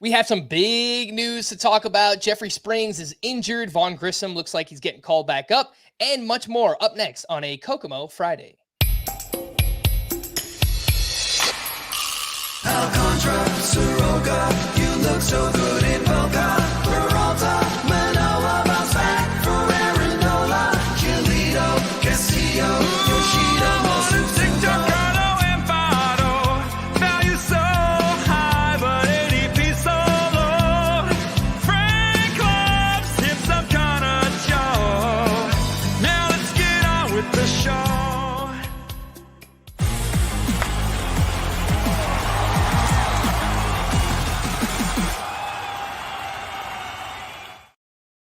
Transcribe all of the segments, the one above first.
We have some big news to talk about. Jeffrey Springs is injured. Vaughn Grissom looks like he's getting called back up, and much more up next on a Kokomo Friday. Alcantara, Soroka, you look so good in Boca. Peralta, Manoa, bounce back for Aarondola. Giolito, Castillo, Yoshida, Masuka.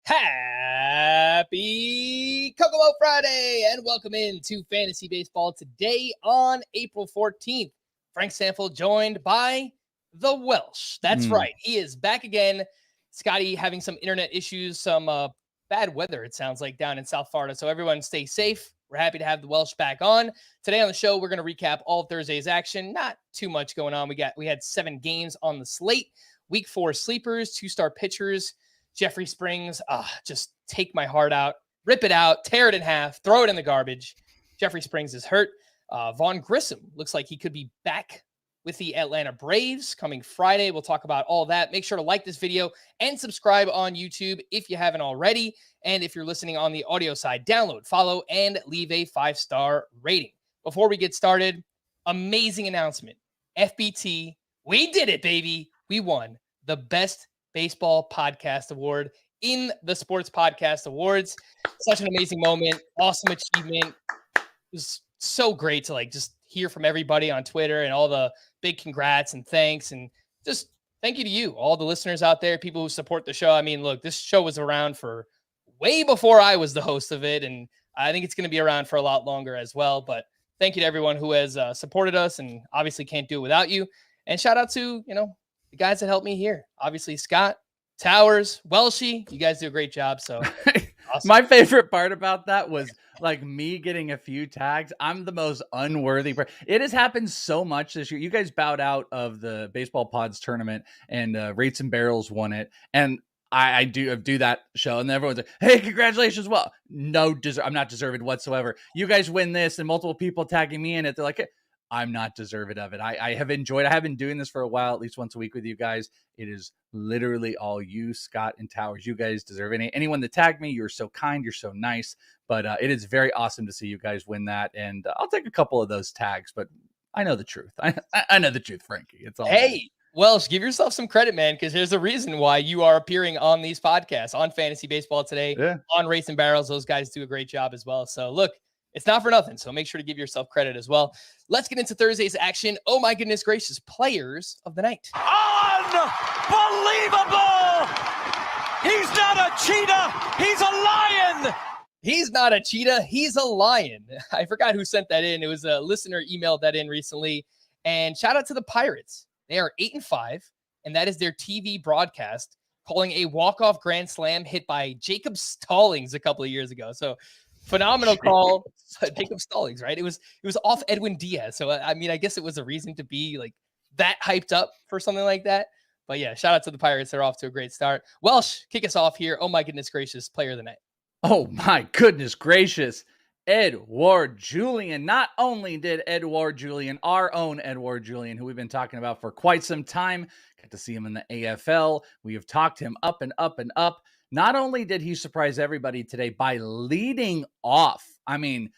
Happy Kokomo Friday and welcome into Fantasy Baseball today on April 14th. Frank Stampfl joined by the Welsh. That's right. He is back again. Scotty having some internet issues, some bad weather, it sounds like, down in South Florida. So everyone stay safe. We're happy to have the Welsh back on. Today on the show, we're going to recap all of Thursday's action. Not too much going on. We had 7 games on the slate. Week 4 sleepers, 2-star pitchers. Jeffrey Springs, just take my heart out, rip it out, tear it in half, throw it in the garbage. Jeffrey Springs is hurt. Vaughn Grissom looks like he could be back with the Atlanta Braves coming Friday. We'll talk about all that. Make sure to like this video and subscribe on YouTube if you haven't already. And if you're listening on the audio side, download, follow, and leave a 5-star rating. Before we get started, amazing announcement. FBT, we did it, baby. We won the Best Baseball Podcast Award in the Sports Podcast Awards. Such an amazing moment. Awesome achievement. It was so great to just hear from everybody on Twitter and all the big congrats and thanks. And just thank you to you, all the listeners out there, people who support the show. I mean, look, this show was around for way before I was the host of it. And I think it's going to be around for a lot longer as well. But thank you to everyone who has supported us and obviously can't do it without you. And shout out to, the guys that helped me here. Obviously, Scott, Towers, Welshie, you guys do a great job. So awesome. My favorite part about that was me getting a few tags. I'm the most unworthy. It has happened so much this year. You guys bowed out of the Baseball Pods tournament and Rates and Barrels won it. And I do that show and everyone's like, hey, congratulations. Well, I'm not deserved whatsoever. You guys win this and multiple people tagging me in it. They're like, hey, I'm not deserving of it. I have enjoyed. I have been doing this for a while, at least once a week with you guys. It is literally all you, Scott and Towers. You guys deserve anyone that tagged me. You're so kind. You're so nice. But it is very awesome to see you guys win that. And I'll take a couple of those tags. But I know the truth. I know the truth, Frankie. It's all. Hey, Welsh, give yourself some credit, man, because there's a reason why you are appearing on these podcasts, on Fantasy Baseball today, on Rates and Barrels. Those guys do a great job as well. So look. It's not for nothing, so make sure to give yourself credit as well. Let's get into Thursday's action. Oh, my goodness gracious. Players of the night. Unbelievable! He's not a cheetah. He's a lion. He's not a cheetah. He's a lion. I forgot who sent that in. It was a listener emailed that in recently. And shout out to the Pirates. They are 8-5, and that is their TV broadcast, calling a walk-off grand slam hit by Jacob Stallings a couple of years ago. So, phenomenal call. Jacob Stallings, right? It was off Edwin Diaz. So, I mean, I guess it was a reason to be that hyped up for something like that. But yeah, shout out to the Pirates. They're off to a great start. Welsh, kick us off here. Oh my goodness gracious, player of the night. Oh my goodness gracious. Edouard Julien. Not only did Edouard Julien, our own Edouard Julien, who we've been talking about for quite some time, got to see him in the AFL. We have talked him up and up and up. Not only did he surprise everybody today by leading off, I mean,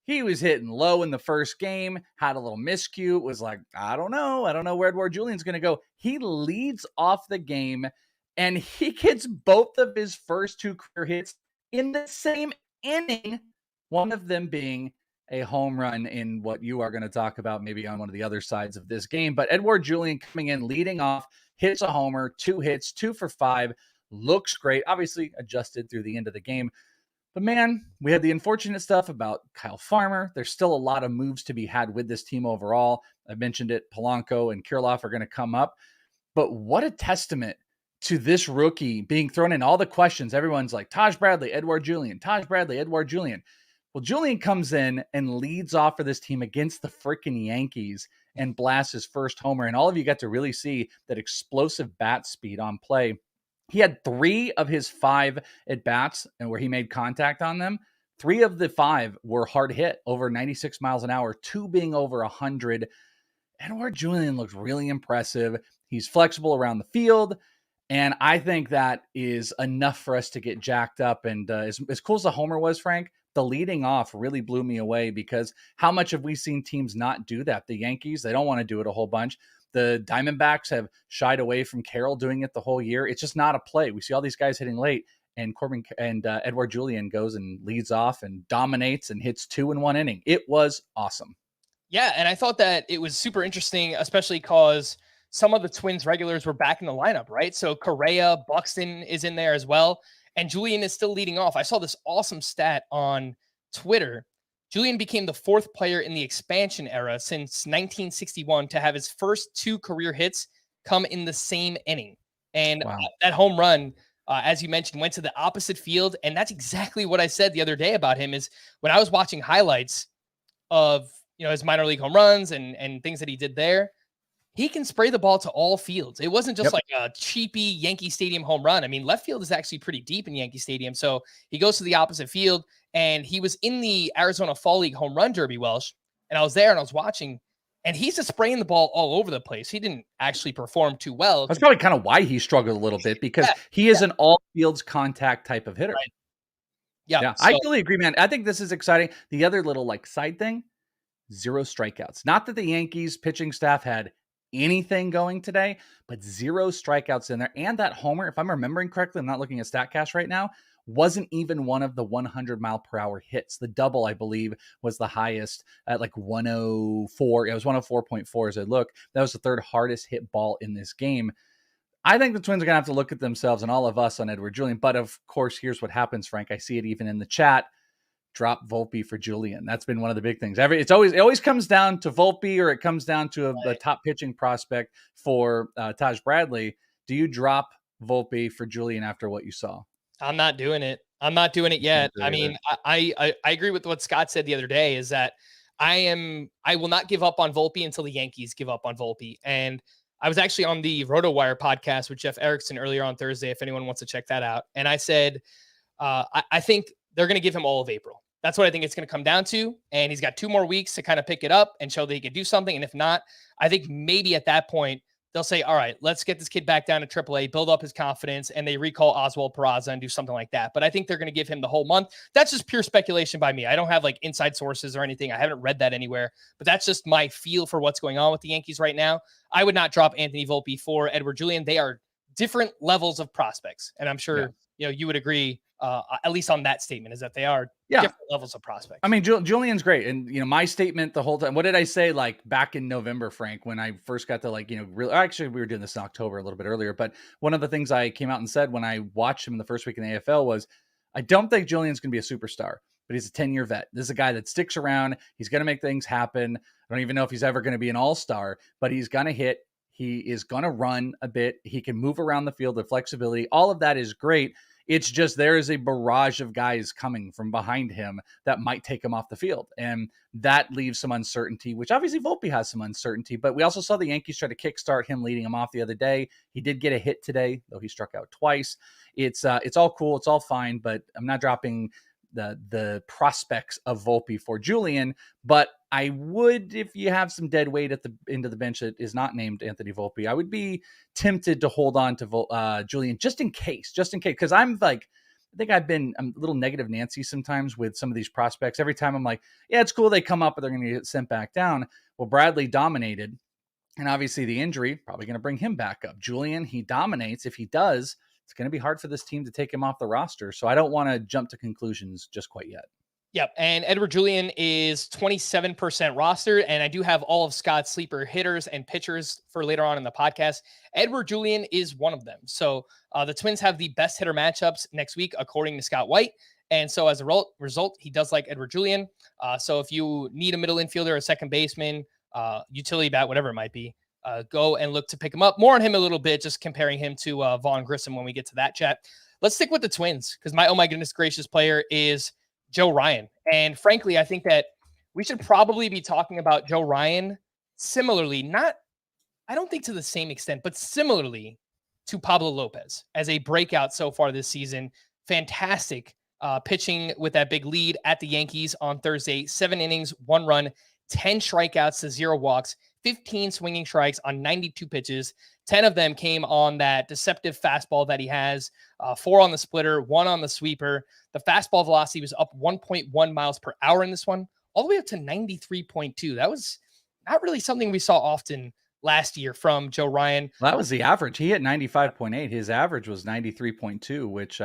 he was hitting low in the first game, had a little miscue, was like, I don't know where Edouard Julien's going to go. He leads off the game, and he gets both of his first 2 career hits in the same inning, one of them being a home run in what you are going to talk about maybe on one of the other sides of this game. But Edouard Julien coming in, leading off, hits a homer, 2 hits, 2 for 5, looks great, obviously adjusted through the end of the game. But man, we had the unfortunate stuff about Kyle Farmer. There's still a lot of moves to be had with this team overall. I mentioned it, Polanco and Kirilloff are going to come up. But what a testament to this rookie being thrown in all the questions. Everyone's like, Taj Bradley, Edouard Julien, Taj Bradley, Edouard Julien. Well, Julien comes in and leads off for this team against the freaking Yankees and blasts his first homer. And all of you got to really see that explosive bat speed on play. He had 3 of his 5 at-bats and where he made contact on them. 3 of the 5 were hard hit, over 96 miles an hour, 2 being over 100. Edouard Julien looks really impressive. He's flexible around the field. And I think that is enough for us to get jacked up. And as cool as the homer was, Frank, the leading off really blew me away because how much have we seen teams not do that? The Yankees, they don't want to do it a whole bunch. The Diamondbacks have shied away from Carroll doing it the whole year. It's just not a play. We see all these guys hitting late, and Edouard Julien goes and leads off and dominates and hits 2 in 1 inning. It was awesome. Yeah, and I thought that it was super interesting, especially because some of the Twins regulars were back in the lineup, right? So Correa, Buxton is in there as well, and Julien is still leading off. I saw this awesome stat on Twitter. Julien became the 4th player in the expansion era since 1961 to have his first 2 career hits come in the same inning. And wow. That home run, as you mentioned, went to the opposite field. And that's exactly what I said the other day about him is when I was watching highlights of, his minor league home runs and things that he did there, he can spray the ball to all fields. It wasn't just like a cheapy Yankee Stadium home run. I mean, left field is actually pretty deep in Yankee Stadium. So he goes to the opposite field, and he was in the Arizona Fall League home run derby, Welsh. And I was there and I was watching, and he's just spraying the ball all over the place. He didn't actually perform too well. That's probably kind of why he struggled a little bit because he is an all fields contact type of hitter. Right. Yeah. So, I totally agree, man. I think this is exciting. The other little side thing, 0 strikeouts. Not that the Yankees pitching staff had anything going today, but 0 strikeouts in there. And that homer, if I'm remembering correctly, I'm not looking at StatCast right now, wasn't even one of the 100 mile per hour hits. The double, I believe, was the highest at 104. It was 104.4 as I look. That was the 3rd hardest hit ball in this game. I think the Twins are going to have to look at themselves and all of us on Edouard Julien. But of course, here's what happens, Frank. I see it even in the chat. Drop Volpe for Julien. That's been one of the big things. It always comes down to Volpe, or it comes down to a top pitching prospect for Taj Bradley. Do you drop Volpe for Julien after what you saw? I'm not doing it. I'm not doing it yet. I mean, I agree with what Scott said the other day is that I will not give up on Volpe until the Yankees give up on Volpe. And I was actually on the RotoWire podcast with Jeff Erickson earlier on Thursday, if anyone wants to check that out. And I said, I think they're going to give him all of April. That's what I think it's going to come down to. And he's got 2 more weeks to kind of pick it up and show that he can do something. And if not, I think maybe at that point, they'll say, all right, let's get this kid back down to AAA, build up his confidence, and they recall Oswald Peraza and do something like that. But I think they're going to give him the whole month. That's just pure speculation by me. I don't have inside sources or anything. I haven't read that anywhere, but that's just my feel for what's going on with the Yankees right now. I would not drop Anthony Volpe for Edouard Julien. They are different levels of prospects. And I'm sure, you would agree, at least on that statement, is that they are different levels of prospects. I mean, Julian's great. And, my statement the whole time, what did I say, back in November, Frank, when I first got to actually we were doing this in October a little bit earlier, but one of the things I came out and said when I watched him in the first week in the AFL was, I don't think Julian's going to be a superstar, but he's a 10-year vet. This is a guy that sticks around. He's going to make things happen. I don't even know if he's ever going to be an all-star, but he's going to hit. He is going to run a bit. He can move around the field with flexibility. All of that is great. It's just there is a barrage of guys coming from behind him that might take him off the field. And that leaves some uncertainty, which obviously Volpe has some uncertainty. But we also saw the Yankees try to kickstart him leading him off the other day. He did get a hit today, though he struck out twice. It's all cool. It's all fine. But I'm not dropping the prospects of Volpe for Julien. But I would, if you have some dead weight at the end of the bench that is not named Anthony Volpe, I would be tempted to hold on to Julien just in case, because I'm I think I'm a little negative Nancy sometimes with some of these prospects. Every time I'm like, yeah, it's cool they come up, but they're going to get sent back down. Well, Bradley dominated, and obviously the injury probably going to bring him back up. Julien, he dominates. If he does, it's going to be hard for this team to take him off the roster. So I don't want to jump to conclusions just quite yet. Yep. And Edouard Julien is 27% rostered. And I do have all of Scott's sleeper hitters and pitchers for later on in the podcast. Edouard Julien is one of them. So the Twins have the best hitter matchups next week, according to Scott White. And so as a result, he does like Edouard Julien. So if you need a middle infielder, a second baseman, utility bat, whatever it might be, go and look to pick him up. More on him a little bit, just comparing him to Vaughn Grissom when we get to that chat. Let's stick with the Twins, because my oh my goodness gracious player is Joe Ryan. And frankly, I think that we should probably be talking about Joe Ryan similarly, I don't think to the same extent, but similarly to Pablo Lopez as a breakout so far this season. Fantastic pitching with that big lead at the Yankees on Thursday. 7 innings, 1 run, 10 strikeouts to 0 walks, 15 swinging strikes on 92 pitches. 10 of them came on that deceptive fastball that he has, 4 on the splitter, 1 on the sweeper. The fastball velocity was up 1.1 miles per hour in this one, all the way up to 93.2. That was not really something we saw often last year from Joe Ryan. Well, that was the average. He hit 95.8. His average was 93.2, which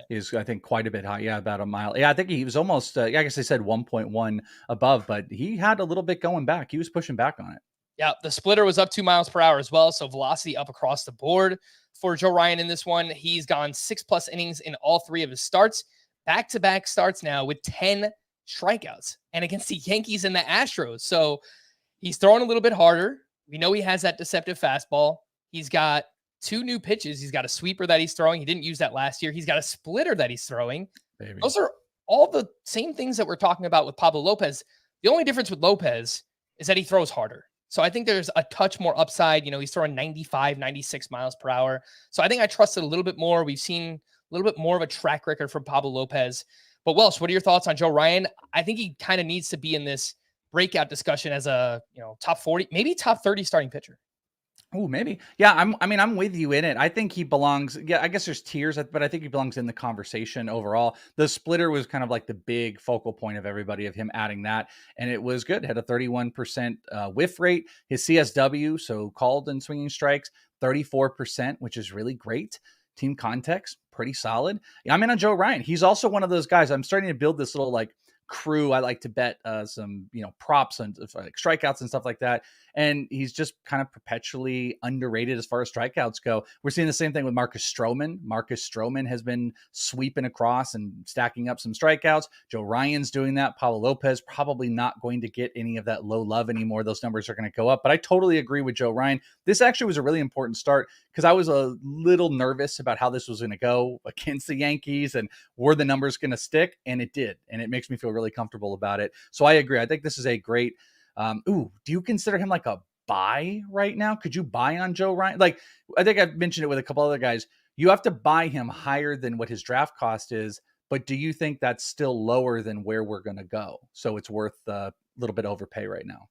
is, I think, quite a bit high. Yeah, about a mile. Yeah, I think he was almost, I guess they said 1.1 above, but he had a little bit going back. He was pushing back on it. Yeah, the splitter was up 2 miles per hour as well. So velocity up across the board for Joe Ryan in this one. He's gone 6+ innings in all 3 of his starts. Back-to-back starts now with 10 strikeouts and against the Yankees and the Astros. So he's throwing a little bit harder. We know he has that deceptive fastball. He's got 2 new pitches. He's got a sweeper that he's throwing. He didn't use that last year. He's got a splitter that he's throwing. Baby. Those are all the same things that we're talking about with Pablo Lopez. The only difference with Lopez is that he throws harder. So I think there's a touch more upside. You know, he's throwing 95, 96 miles per hour. So I think I trust it a little bit more. We've seen a little bit more of a track record from Pablo Lopez. But Welsh, what are your thoughts on Joe Ryan? I think he kind of needs to be in this breakout discussion as a, top 40, maybe top 30 starting pitcher. Oh, maybe. Yeah, I'm with you in it. I think he belongs. Yeah, I guess there's tiers, but I think he belongs in the conversation overall. The splitter was kind of like the big focal point of everybody, of him adding that, and it was good. Had a 31% whiff rate. His CSW, so called and swinging strikes, 34%, which is really great. Team context, pretty solid. Yeah, I'm in on Joe Ryan. He's also one of those guys. I'm starting to build this little crew. I like to bet some, props and like strikeouts and stuff like that. And he's just kind of perpetually underrated as far as strikeouts go. We're seeing the same thing with Marcus Stroman. Marcus Stroman has been sweeping across and stacking up some strikeouts. Joe Ryan's doing that. Pablo Lopez probably not going to get any of that low love anymore. Those numbers are going to go up. But I totally agree with Joe Ryan. This actually was a really important start because I was a little nervous about how this was going to go against the Yankees and were the numbers going to stick? And it did. And it makes me feel really comfortable about it. So I agree. I think this is a great do you consider him like a buy right now? Could you buy on Joe Ryan? Like, I think I've mentioned it with a couple other guys. You have to buy him higher than what his draft cost is, but do you think that's still lower than where we're going to go? So it's worth a little bit overpay right now.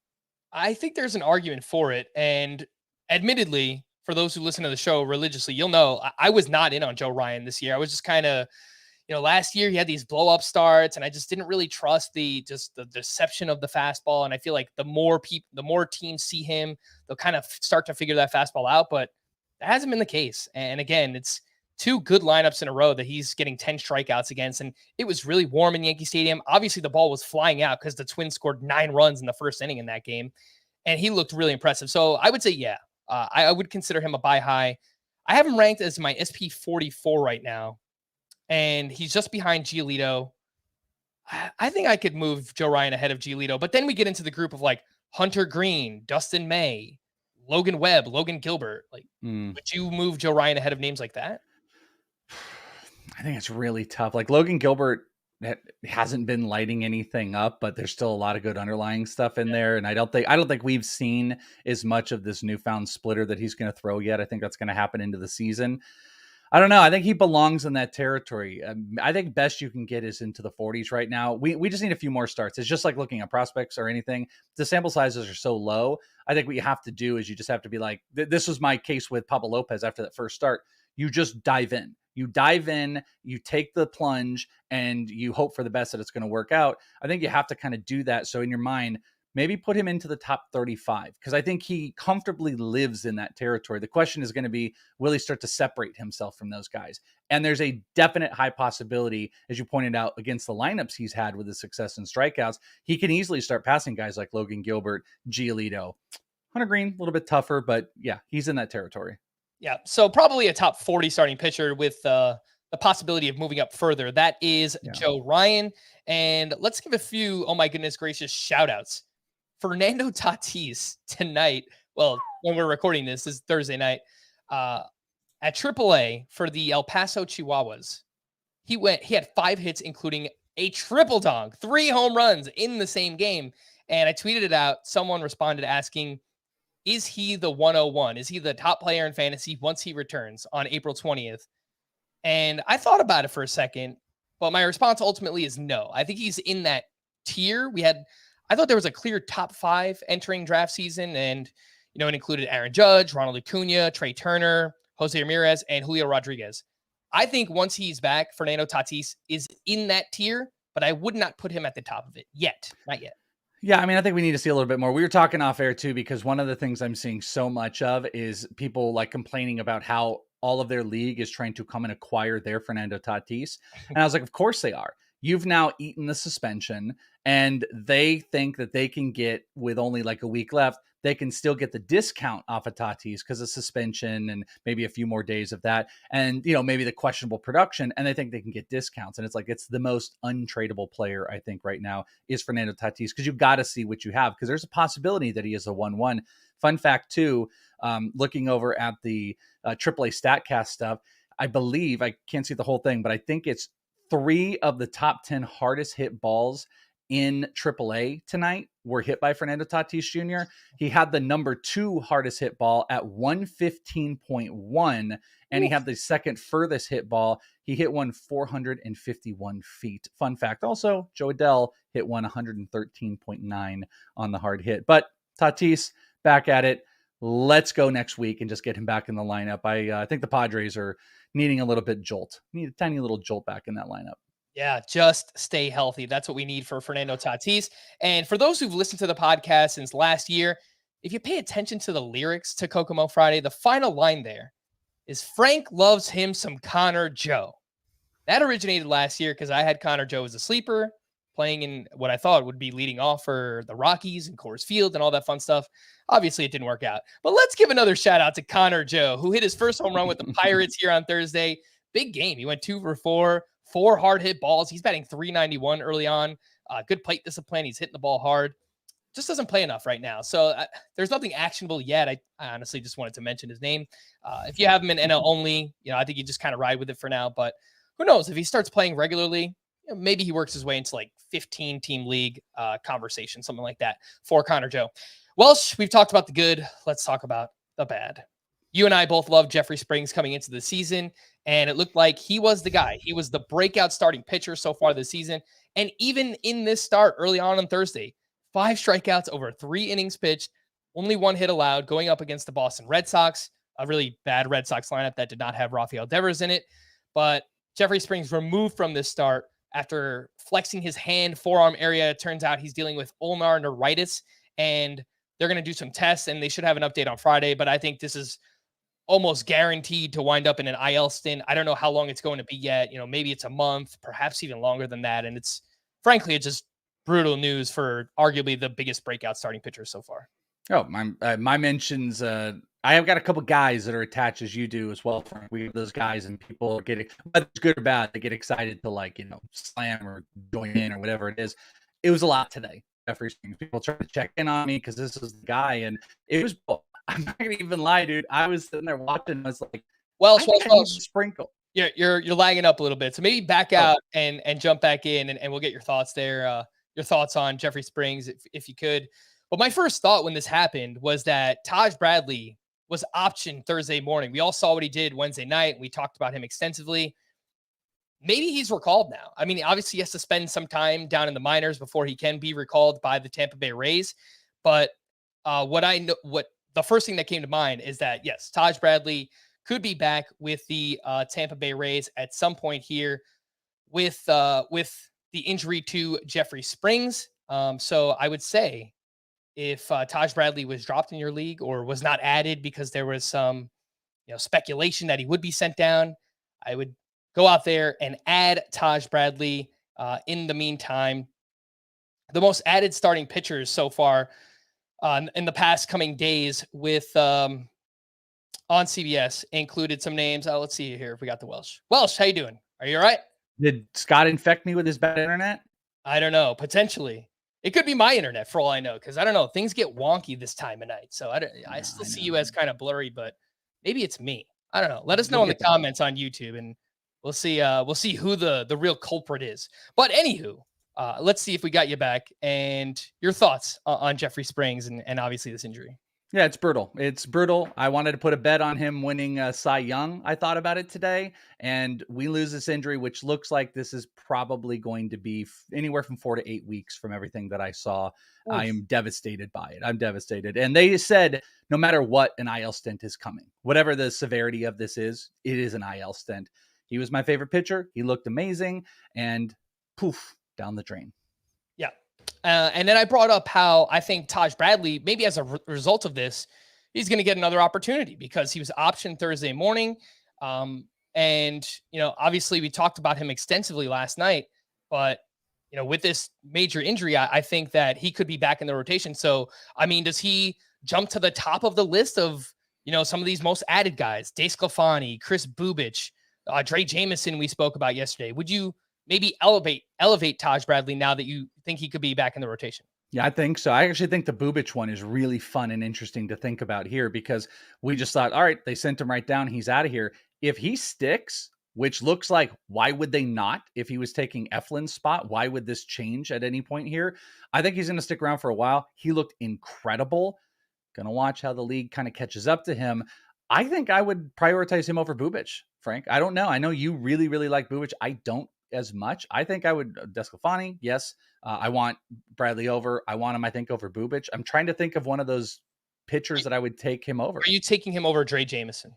I think there's an argument for it. And admittedly, for those who listen to the show religiously, you'll know I was not in on Joe Ryan this year. I was just kind of, last year he had these blow up starts and I just didn't really trust the deception of the fastball. And I feel like the more teams see him, they'll kind of start to figure that fastball out, but that hasn't been the case. And again, it's 2 good lineups in a row that he's getting 10 strikeouts against. And it was really warm in Yankee Stadium. Obviously the ball was flying out because the Twins scored 9 runs in the first inning in that game. And he looked really impressive. So I would say, yeah, I would consider him a buy high. I have him ranked as my SP 44 right now. And he's just behind Giolito. I think I could move Joe Ryan ahead of Giolito, but then we get into the group of like Hunter Green, Dustin May, Logan Webb, Logan Gilbert. Would you move Joe Ryan ahead of names like that? I think it's really tough. Like Logan Gilbert hasn't been lighting anything up, but there's still a lot of good underlying stuff in there. And I don't think we've seen as much of this newfound splitter that he's going to throw yet. I think that's going to happen into the season. I don't know. I think he belongs in that territory. I think best you can get is into the 40s right now. We just need a few more starts. It's just like looking at prospects or anything. The sample sizes are so low. I think what you have to do is you just have to be like, this was my case with Pablo Lopez after that first start. You just dive in. You dive in, you take the plunge, and you hope for the best that it's going to work out. I think you have to kind of do that. So in your mind, maybe put him into the top 35 because I think he comfortably lives in that territory. The question is going to be, will he start to separate himself from those guys? And there's a definite high possibility, as you pointed out, against the lineups he's had with his success in strikeouts, he can easily start passing guys like Logan Gilbert, Giolito. Hunter Green, a little bit tougher, but yeah, he's in that territory. Yeah, so probably a top 40 starting pitcher with the possibility of moving up further. That is Joe Ryan. And let's give a few, oh my goodness gracious, shout outs. Fernando Tatis tonight, well, when we're recording this is Thursday night, at AAA for the El Paso Chihuahuas. He had 5 hits, including a triple dong, 3 home runs in the same game. And I tweeted it out. Someone responded asking, is he the 101? Is he the top player in fantasy once he returns on April 20th? And I thought about it for a second, but my response ultimately is no. I think he's in that tier. I thought there was a clear top 5 entering draft season, and it included Aaron Judge, Ronald Acuna, Trey Turner, Jose Ramirez, and Julio Rodriguez. I think once he's back, Fernando Tatis is in that tier, but I would not put him at the top of it yet. Not yet. Yeah, I mean, I think we need to see a little bit more. We were talking off air too, because one of the things I'm seeing so much of is people like complaining about how all of their league is trying to come and acquire their Fernando Tatis. And I was like, of course they are. You've now eaten the suspension, and they think that they can get, with only like a week left, they can still get the discount off of Tatis because of suspension and maybe a few more days of that. And, maybe the questionable production, and they think they can get discounts. And it's like, it's the most untradeable player, I think, right now is Fernando Tatis, because you've got to see what you have, because there's a possibility that he is a 1-1. Fun fact too, looking over at the AAA StatCast stuff, I believe, I can't see the whole thing, but I think it's 3 of the top 10 hardest hit balls in AAA tonight were hit by Fernando Tatis Jr. He had the number 2 hardest hit ball at 115.1, and he had the second furthest hit ball. He hit one 451 feet. Fun fact also, Joe Adell hit one 113.9 on the hard hit. But Tatis back at it. Let's go next week and just get him back in the lineup. I think the Padres are needing a little bit jolt. Need a tiny little jolt back in that lineup. Yeah, just stay healthy. That's what we need for Fernando Tatis. And for those who've listened to the podcast since last year, if you pay attention to the lyrics to Kokomo Friday, the final line there is Frank loves him some Connor Joe. That originated last year because I had Connor Joe as a sleeper, playing in what I thought would be leading off for the Rockies and Coors Field and all that fun stuff. Obviously, it didn't work out. But let's give another shout out to Connor Joe, who hit his first home run with the Pirates here on Thursday. Big game. He went 2 for 4. 4 hard hit balls. He's batting .391 early on. Good plate discipline. He's hitting the ball hard. Just doesn't play enough right now. So there's nothing actionable yet. I honestly just wanted to mention his name. If you have him in NL only, I think you just kind of ride with it for now. But who knows? If he starts playing regularly, maybe he works his way into like 15-team league conversation, something like that for Connor Joe. Welsh, we've talked about the good. Let's talk about the bad. You and I both loved Jeffrey Springs coming into the season, and it looked like he was the guy. He was the breakout starting pitcher so far this season. And even in this start early on Thursday, 5 strikeouts over 3 innings pitched, only 1 hit allowed, going up against the Boston Red Sox, a really bad Red Sox lineup that did not have Rafael Devers in it. But Jeffrey Springs removed from this start after flexing his hand forearm area. It turns out he's dealing with ulnar neuritis, and they're going to do some tests, and they should have an update on Friday. But I think this is almost guaranteed to wind up in an IL stint. I don't know how long it's going to be yet. Maybe it's a month, perhaps even longer than that. And it's just brutal news for arguably the biggest breakout starting pitcher so far. Oh, my mentions. I have got a couple guys that are attached as you do as well. Frank. We have those guys, and people get it, whether it's good or bad, they get excited to slam or join in or whatever it is. It was a lot today. Jeffrey Springs. People trying to check in on me because this is the guy, and it was. I'm not gonna even lie, dude. I was sitting there watching. I was like, "Well, sprinkle." Yeah, you're lagging up a little bit, so maybe back out and jump back in, and we'll get your thoughts there. Your thoughts on Jeffrey Springs, if you could. But my first thought when this happened was that Taj Bradley was optioned Thursday morning. We all saw what he did Wednesday night. We talked about him extensively. Maybe he's recalled now. I mean, obviously he has to spend some time down in the minors before he can be recalled by the Tampa Bay Rays. But the first thing that came to mind is that, yes, Taj Bradley could be back with the Tampa Bay Rays at some point here with the injury to Jeffrey Springs. So I would say if Taj Bradley was dropped in your league or was not added because there was some speculation that he would be sent down, I would go out there and add Taj Bradley. In the meantime, the most added starting pitchers so far in the past coming days with on CBS included some names. Let's see here if we got the Welsh. Welsh, how you doing? Are you all right? Did Scott infect me with his bad internet? I don't know. Potentially. It could be my internet for all I know, because I don't know. Things get wonky this time of night. So I see you as kind of blurry, but maybe it's me. I don't know. Let us know in the comments on YouTube, and We'll see. We'll see who the real culprit is. But anywho, let's see if we got you back and your thoughts on Jeffrey Springs and obviously this injury. Yeah, it's brutal. It's brutal. I wanted to put a bet on him winning Cy Young. I thought about it today, and we lose this injury, which looks like this is probably going to be anywhere from 4 to 8 weeks from everything that I saw. Oof. I am devastated by it. I'm devastated. And they said no matter what, an IL stint is coming. Whatever the severity of this is, it is an IL stint. He was my favorite pitcher. He looked amazing, and poof, down the drain. Yeah. And then I brought up how I think Taj Bradley, maybe as a result of this, he's going to get another opportunity because he was optioned Thursday morning. And, obviously we talked about him extensively last night, but, with this major injury, I think that he could be back in the rotation. So, does he jump to the top of the list of, some of these most added guys? DeSclafani, Chris Bubic, Dre Jameson we spoke about yesterday. Would you maybe elevate Taj Bradley now that you think he could be back in the rotation? Yeah, I think so. I actually think the Bubic one is really fun and interesting to think about here because we just thought, all right, they sent him right down. He's out of here. If he sticks, which looks like, why would they not? If he was taking Eflin's spot, why would this change at any point here? I think he's going to stick around for a while. He looked incredible. Going to watch how the league kind of catches up to him. I think I would prioritize him over Bubic, Frank. I don't know. I know you really, really like Bubic. I don't as much. I think I would DeSclafani. Yes. I want Bradley over. I want him, I think, over Bubic. I'm trying to think of one of those pitchers that I would take him over. Are you taking him over Dre Jameson?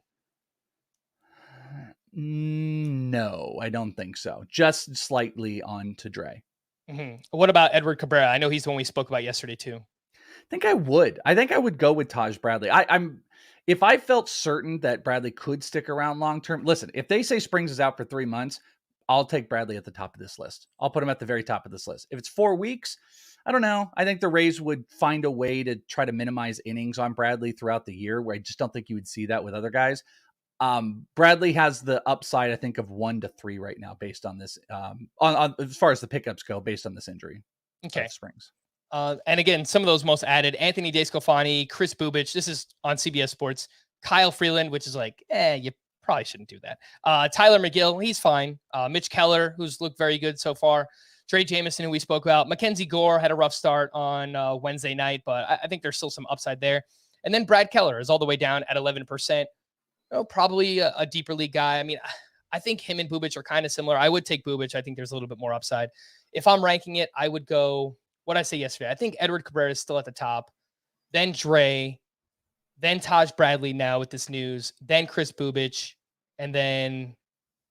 No, I don't think so. Just slightly on to Dre. Mm-hmm. What about Edward Cabrera? I know he's the one we spoke about yesterday too. I think I would go with Taj Bradley. If I felt certain that Bradley could stick around long-term, listen, if they say Springs is out for 3 months, I'll take Bradley at the top of this list. I'll put him at the very top of this list. If it's 4 weeks, I don't know. I think the Rays would find a way to try to minimize innings on Bradley throughout the year, where I just don't think you would see that with other guys. Bradley has the upside, I think, of 1 to 3 right now, based on this, on as far as the pickups go, based on this injury. Okay. Springs. And again, some of those most added: Anthony DeSclafani, Chris Bubic. This is on CBS Sports. Kyle Freeland, which is like, you probably shouldn't do that. Tyler McGill, he's fine. Mitch Keller, who's looked very good so far. Dre Jameson, who we spoke about. Mackenzie Gore had a rough start on Wednesday night, but I think there's still some upside there. And then Brad Keller is all the way down at 11%. Probably a deeper league guy. I think him and Bubic are kind of similar. I would take Bubic. I think there's a little bit more upside. If I'm ranking it, I would go, what I say yesterday, I think Edward Cabrera is still at the top, then Dre, then Taj Bradley now with this news, then Chris Bubic, and then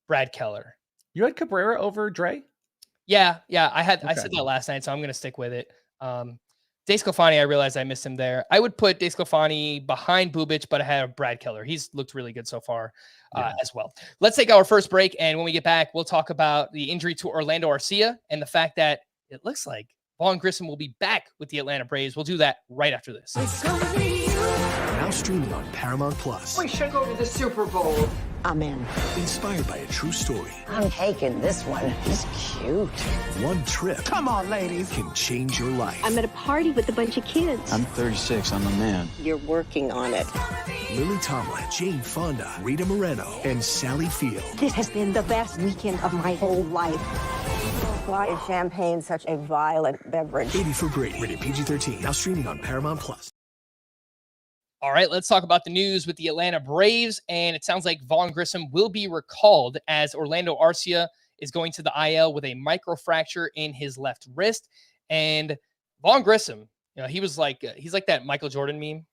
Brad Keller. You had Cabrera over Dre? Yeah. I said that last night, so I'm going to stick with it. DeSclafani, I realized I missed him there. I would put DeSclafani behind Bubic, but I have Brad Keller. He's looked really good so far as well. Let's take our first break, and when we get back, we'll talk about the injury to Orlando Arcia and the fact that it looks like Vaughn Grissom will be back with the Atlanta Braves. We'll do that right after this. Now streaming on Paramount Plus. We should go to the Super Bowl. I'm in. Inspired by a true story. I'm taking this one. He's cute. One trip. Come on, ladies. Can change your life. I'm at a party with a bunch of kids. I'm 36. I'm a man. You're working on it. Lily Tomlin, Jane Fonda, Rita Moreno, and Sally Field. This has been the best weekend of my whole life. Why is champagne such a violent beverage? 80 for Brady. Rated PG-13. Now streaming on Paramount Plus. All right, let's talk about the news with the Atlanta Braves. And it sounds like Vaughn Grissom will be recalled as Orlando Arcia is going to the IL with a microfracture in his left wrist. And Vaughn Grissom, he was like, he's like that Michael Jordan meme,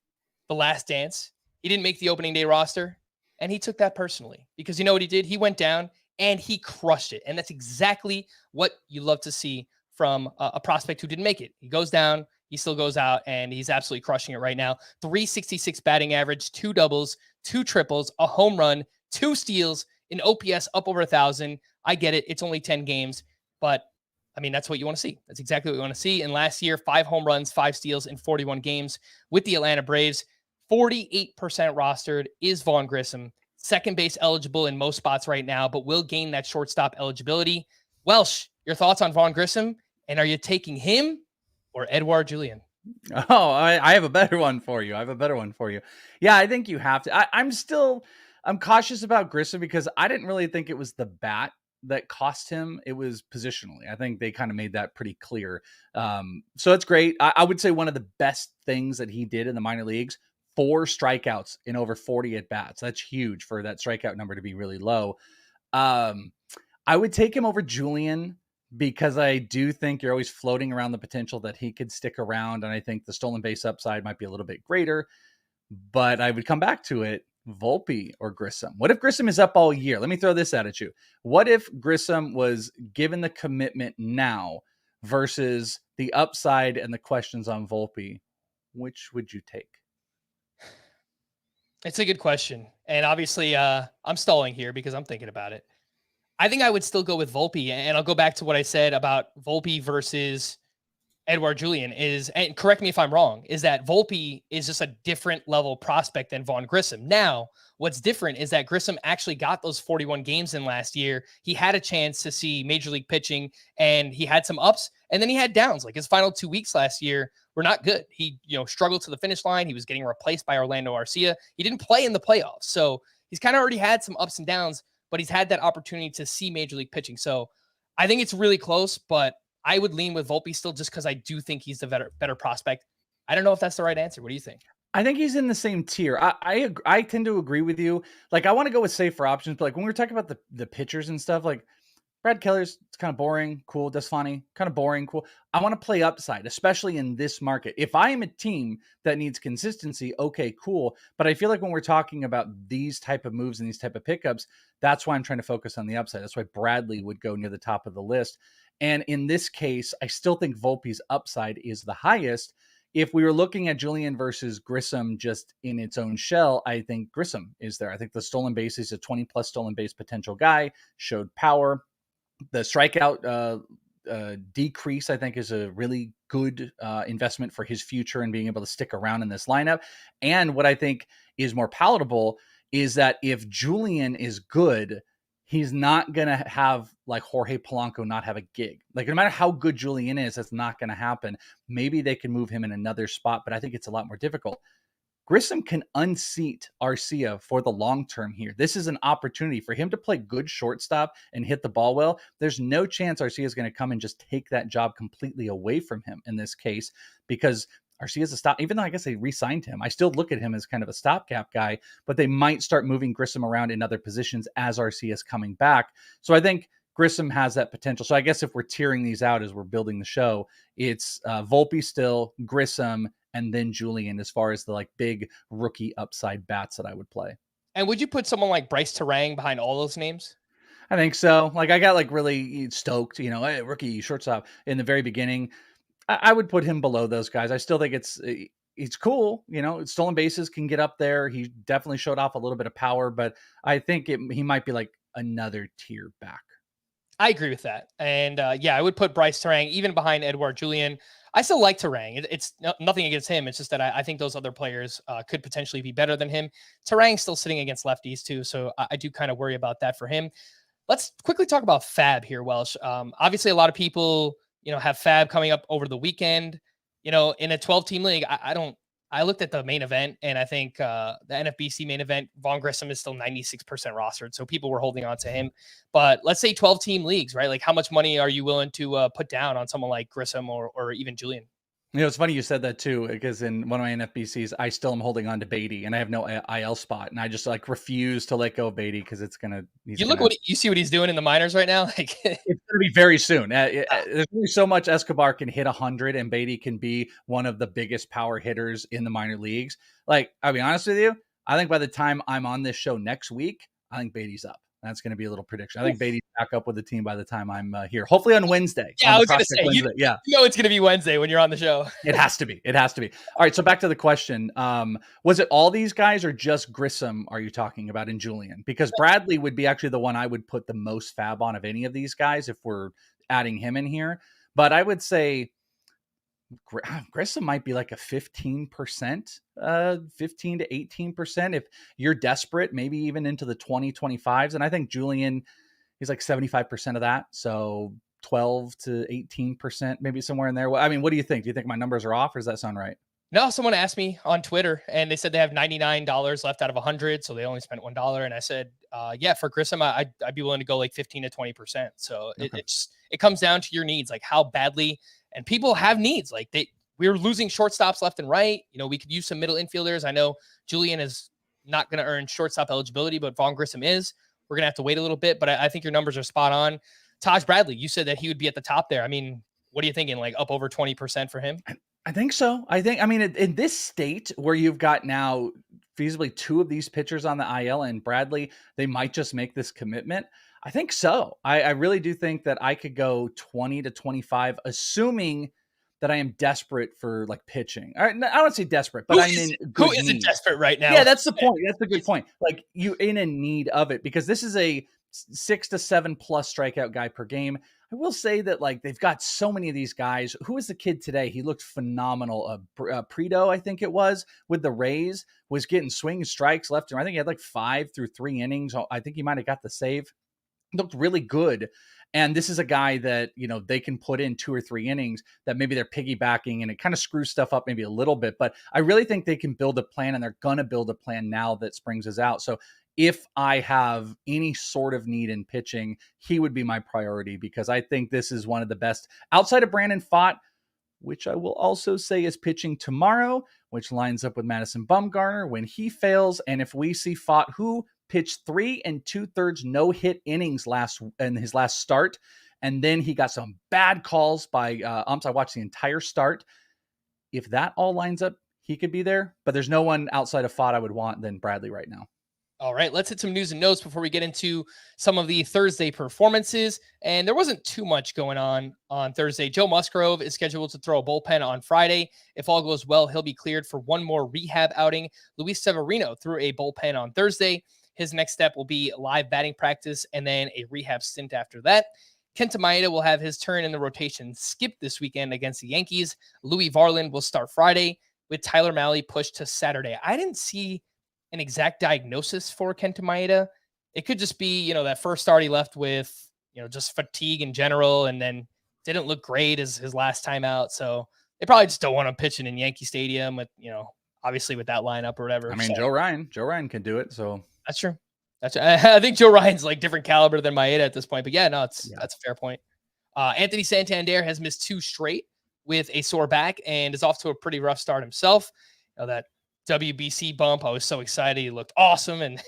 The Last Dance. He didn't make the opening day roster, and he took that personally because you know what he did? He went down and he crushed it. And that's exactly what you love to see from a prospect who didn't make it. He goes down, he still goes out, and he's absolutely crushing it right now. 366 batting average, 2 doubles, 2 triples, a home run, 2 steals, an OPS up over 1,000. I get it. It's only 10 games, but that's what you want to see. That's exactly what we want to see. And last year, 5 home runs, 5 steals in 41 games with the Atlanta Braves. 48% rostered is Vaughn Grissom. Second base eligible in most spots right now, but will gain that shortstop eligibility. Welsh, your thoughts on Vaughn Grissom? And are you taking him or Edouard Julien? Oh, I have a better one for you. Yeah, I think you have to. I'm still I'm cautious about Grissom because I didn't really think it was the bat that cost him. It was positionally. I think they kind of made that pretty clear. So it's great. I would say one of the best things that he did in the minor leagues, 4 strikeouts in over 40 at bats. That's huge for that strikeout number to be really low. I would take him over Julien because I do think you're always floating around the potential that he could stick around. And I think the stolen base upside might be a little bit greater, but I would come back to it. Volpe or Grissom? What if Grissom is up all year? Let me throw this at you. What if Grissom was given the commitment now versus the upside and the questions on Volpe? Which would you take? It's a good question. And obviously I'm stalling here because I'm thinking about it. I think I would still go with Volpe, and I'll go back to what I said about Volpe versus Edouard Julien is, and correct me if I'm wrong, is that Volpe is just a different level prospect than Vaughn Grissom. Now, what's different is that Grissom actually got those 41 games in last year. He had a chance to see major league pitching, and he had some ups, and then he had downs. Like his final 2 weeks last year were not good. He, struggled to the finish line. He was getting replaced by Orlando Arcia. He didn't play in the playoffs. So he's kind of already had some ups and downs, but he's had that opportunity to see major league pitching. So I think it's really close, but I would lean with Volpe still just because I do think he's the better prospect. I don't know if that's the right answer. What do you think? I think he's in the same tier. I tend to agree with you. Like I want to go with safer options, but like when we're talking about the pitchers and stuff, like Brad Keller's, it's kind of boring, cool. Desfani, kind of boring, cool. I want to play upside, especially in this market. If I am a team that needs consistency, okay, cool. But I feel like when we're talking about these type of moves and these type of pickups, that's why I'm trying to focus on the upside. That's why Bradley would go near the top of the list. And in this case, I still think Volpe's upside is the highest. If we were looking at Julien versus Grissom just in its own shell, I think Grissom is there. I think the stolen base is a 20-plus stolen base potential guy, showed power. The strikeout decrease, I think, is a really good investment for his future and being able to stick around in this lineup. And what I think is more palatable is that if Julien is good, he's not going to have like Jorge Polanco not have a gig. Like no matter how good Julien is, that's not going to happen. Maybe they can move him in another spot, but I think it's a lot more difficult. Grissom can unseat Arcia for the long term here. This is an opportunity for him to play good shortstop and hit the ball well. There's no chance Arcia is going to come and just take that job completely away from him in this case, because Arcia is a stop. Even though I guess they re-signed him, I still look at him as kind of a stopgap guy, but they might start moving Grissom around in other positions as Arcia is coming back. So I think Grissom has that potential. So I guess if we're tiering these out as we're building the show, it's Volpe still, Grissom, and then Julien as far as the like big rookie upside bats that I would play. And would you put someone like Bryce Terang behind all those names? I think so. Like I got like really stoked, hey, rookie shortstop in the very beginning. I would put him below those guys. I still think it's cool. Stolen bases can get up there. He definitely showed off a little bit of power, but I think he might be like another tier back. I agree with that. And I would put Bryce Terang even behind Edouard Julien. I still like Terang. It's nothing against him. It's just that I think those other players could potentially be better than him. Terang's still sitting against lefties too, so I do kind of worry about that for him. Let's quickly talk about Fab here, Welsh. Obviously, a lot of people have Fab coming up over the weekend. In a 12-team league, I looked at the main event, and I think the NFBC main event, Vaughn Grissom is still 96% rostered, so people were holding on to him. But let's say 12-team leagues, right? Like, how much money are you willing to put down on someone like Grissom or even Julien? It's funny you said that too, because in one of my NFBCs, I still am holding on to Beatty, and I have no IL spot, and I just like refuse to let go of Beatty because it's gonna. You see what he's doing in the minors right now. Like it's gonna be very soon. There's really so much Escobar can hit 100, and Beatty can be one of the biggest power hitters in the minor leagues. Like I'll be honest with you, I think by the time I'm on this show next week, I think Beatty's up. That's going to be a little prediction. I think Beatty's back up with the team by the time I'm here. Hopefully on Wednesday. Yeah, I was going to say, Wednesday. It's going to be Wednesday when you're on the show. It has to be. All right, so back to the question. Was it all these guys or just Grissom are you talking about in Julien? Because Bradley would be actually the one I would put the most fab on of any of these guys if we're adding him in here. But I would say Grissom might be like a 15%, 15 to 18%. If you're desperate, maybe even into the 20-25s. And I think Julien, he's like 75% of that. So 12 to 18%, maybe somewhere in there. I mean, what do you think? Do you think my numbers are off or does that sound right? No, someone asked me on Twitter and they said they have $99 left out of 100. So they only spent $1. And I said, yeah, for Grissom, I'd be willing to go like 15 to 20%. So Okay. it comes down to your needs, like how badly, and people have needs. Like we're losing shortstops left and right. You know, we could use some middle infielders. I know Julien is not going to earn shortstop eligibility, but Vaughn Grissom is. We're going to have to wait a little bit, but I think your numbers are spot on. Taj Bradley, you said that he would be at the top there. I mean, what are you thinking? Like up over 20% for him? I think so. I mean, in this state where you've got now feasibly 2 of these pitchers on the IL and Bradley, they might just make this commitment. I think so. I really do think that I could go 20 to 25, assuming that I am desperate for like pitching. I don't say desperate, but I'm in good Who isn't need. desperate right now? Yeah, that's the point. That's a good point. Like you in a need of it because this is a 6 to 7 plus strikeout guy per game. I will say that like they've got so many of these guys. Who is the kid today? He looked phenomenal. Preto, I think it was, with the Rays, was getting swing strikes left and right. I think he had like 5 through 3 innings. I think he might have got the save. Looked really good. And this is a guy that, you know, they can put in 2 or 3 innings that maybe they're piggybacking and it kind of screws stuff up maybe a little bit. But I really think they can build a plan and they're going to build a plan now that Springs is out. So if I have any sort of need in pitching, he would be my priority because I think this is one of the best outside of Brandon Pfaadt, which I will also say is pitching tomorrow, which lines up with Madison Bumgarner when he fails. And if we see Pfaadt, who pitched 3 2/3 no-hit innings in his last start, and then he got some bad calls by umps. I watched the entire start. If that all lines up, he could be there, but there's no one outside of Pfaadt I would want than Bradley right now. All right, let's hit some news and notes before we get into some of the Thursday performances. And there wasn't too much going on Thursday. Joe Musgrove is scheduled to throw a bullpen on Friday. If all goes well, he'll be cleared for one more rehab outing. Luis Severino threw a bullpen on Thursday. His next step will be live batting practice and then a rehab stint after that. Kenta Maeda will have his turn in the rotation skipped this weekend against the Yankees. Louis Varland will start Friday with Tyler Mahle pushed to Saturday. I didn't see an exact diagnosis for Kenta Maeda. It could just be, you know, that first start he left with, you know, just fatigue in general, and then didn't look great as his last time out. So they probably just don't want him pitching in Yankee Stadium with, you know, obviously with that lineup or whatever. I mean, so, Joe Ryan can do it. So that's true. I think Joe Ryan's like different caliber than Maeda at this point, but yeah, no, that's a fair point. Anthony Santander has missed 2 straight with a sore back and is off to a pretty rough start himself. You know, that WBC bump, I was so excited. He looked awesome and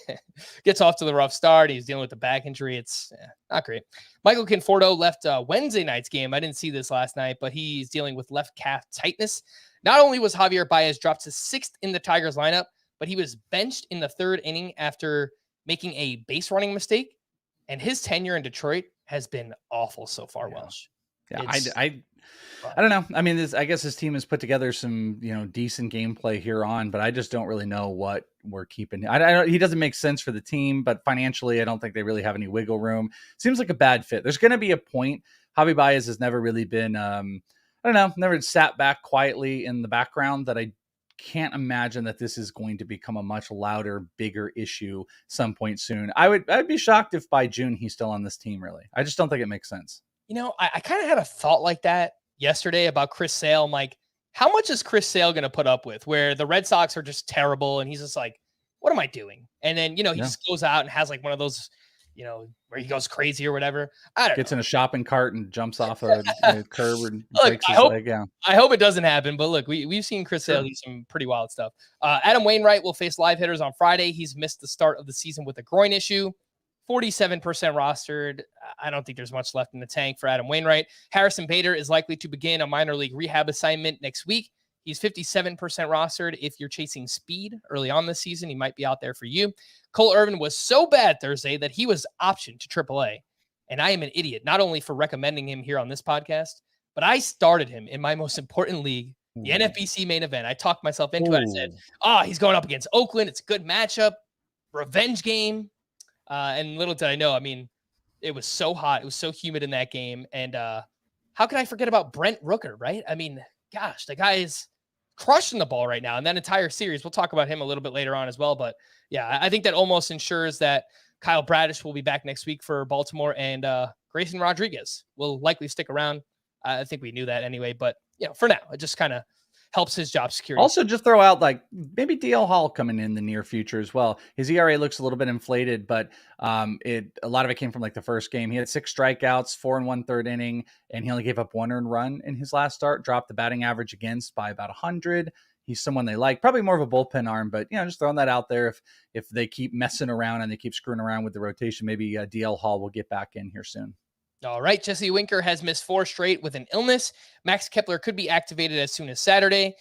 gets off to the rough start. He's dealing with the back injury. It's not great. Michael Conforto left Wednesday night's game. I didn't see this last night, but he's dealing with left calf tightness. Not only was Javier Baez dropped to 6th in the Tigers lineup, but he was benched in the 3rd inning after making a base running mistake. And his tenure in Detroit has been awful so far, Welsh. Yeah, I don't know. I mean, I guess his team has put together some, you know, decent gameplay here on, but I just don't really know what we're keeping. He doesn't make sense for the team, but financially, I don't think they really have any wiggle room. Seems like a bad fit. There's going to be a point. Javi Baez has never really been, never sat back quietly in the background that I can't imagine that this is going to become a much louder, bigger issue some point soon. I'd be shocked if by June he's still on this team, really. I just don't think it makes sense. You know, I kind of had a thought like that yesterday about Chris Sale. I'm like, how much is Chris Sale going to put up with where the Red Sox are just terrible and he's just like, what am I doing? And then, you know, he just goes out and has like one of those, you know, where he goes crazy or whatever. I don't know. Gets in a shopping cart and jumps off a curb and breaks his leg. Yeah. I hope it doesn't happen, but look, we've seen Chris Sale do some pretty wild stuff. Adam Wainwright will face live hitters on Friday. He's missed the start of the season with a groin issue. 47% rostered. I don't think there's much left in the tank for Adam Wainwright. Harrison Bader is likely to begin a minor league rehab assignment next week. He's 57% rostered. If you're chasing speed early on this season, he might be out there for you. Cole Irvin was so bad Thursday that he was optioned to AAA. And I am an idiot, not only for recommending him here on this podcast, but I started him in my most important league, the NFBC main event. I talked myself into it. I said, he's going up against Oakland. It's a good matchup, revenge game. And little did I know, I mean, it was so hot. It was so humid in that game. And how could I forget about Brent Rooker, right? I mean, gosh, the guy is crushing the ball right now. And that entire series, we'll talk about him a little bit later on as well. But yeah, I think that almost ensures that Kyle Bradish will be back next week for Baltimore, and Grayson Rodriguez will likely stick around. I think we knew that anyway. But, you know, for now, it just kind of helps his job security. Also, just throw out like maybe DL Hall coming in the near future as well. His ERA looks a little bit inflated, but a lot of it came from like the first game. He had 6 strikeouts, 4 1/3 inning, and he only gave up 1 earned run in his last start. Dropped the batting average against by about 100. He's someone they like, probably more of a bullpen arm, but just throwing that out there. If they keep messing around and they keep screwing around with the rotation, maybe DL Hall will get back in here soon. All right, Jesse Winker has missed 4 straight with an illness. Max Kepler could be activated as soon as Saturday.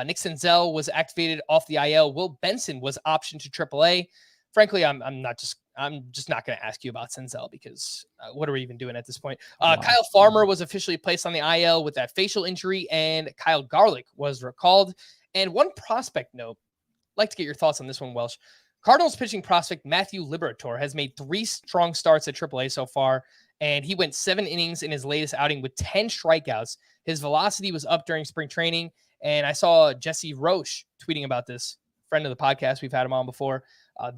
Nick Senzel was activated off the IL. Will Benson was optioned to AAA. Frankly, I'm just not going to ask you about Senzel because what are we even doing at this point? Wow. Kyle Farmer was officially placed on the IL with that facial injury, and Kyle Garlick was recalled. And one prospect note, I'd like to get your thoughts on this one, Welsh. Cardinals pitching prospect Matthew Liberatore has made 3 strong starts at AAA so far, and he went 7 innings in his latest outing with 10 strikeouts. His velocity was up during spring training, and I saw Jesse Roche tweeting about this, friend of the podcast. We've had him on before.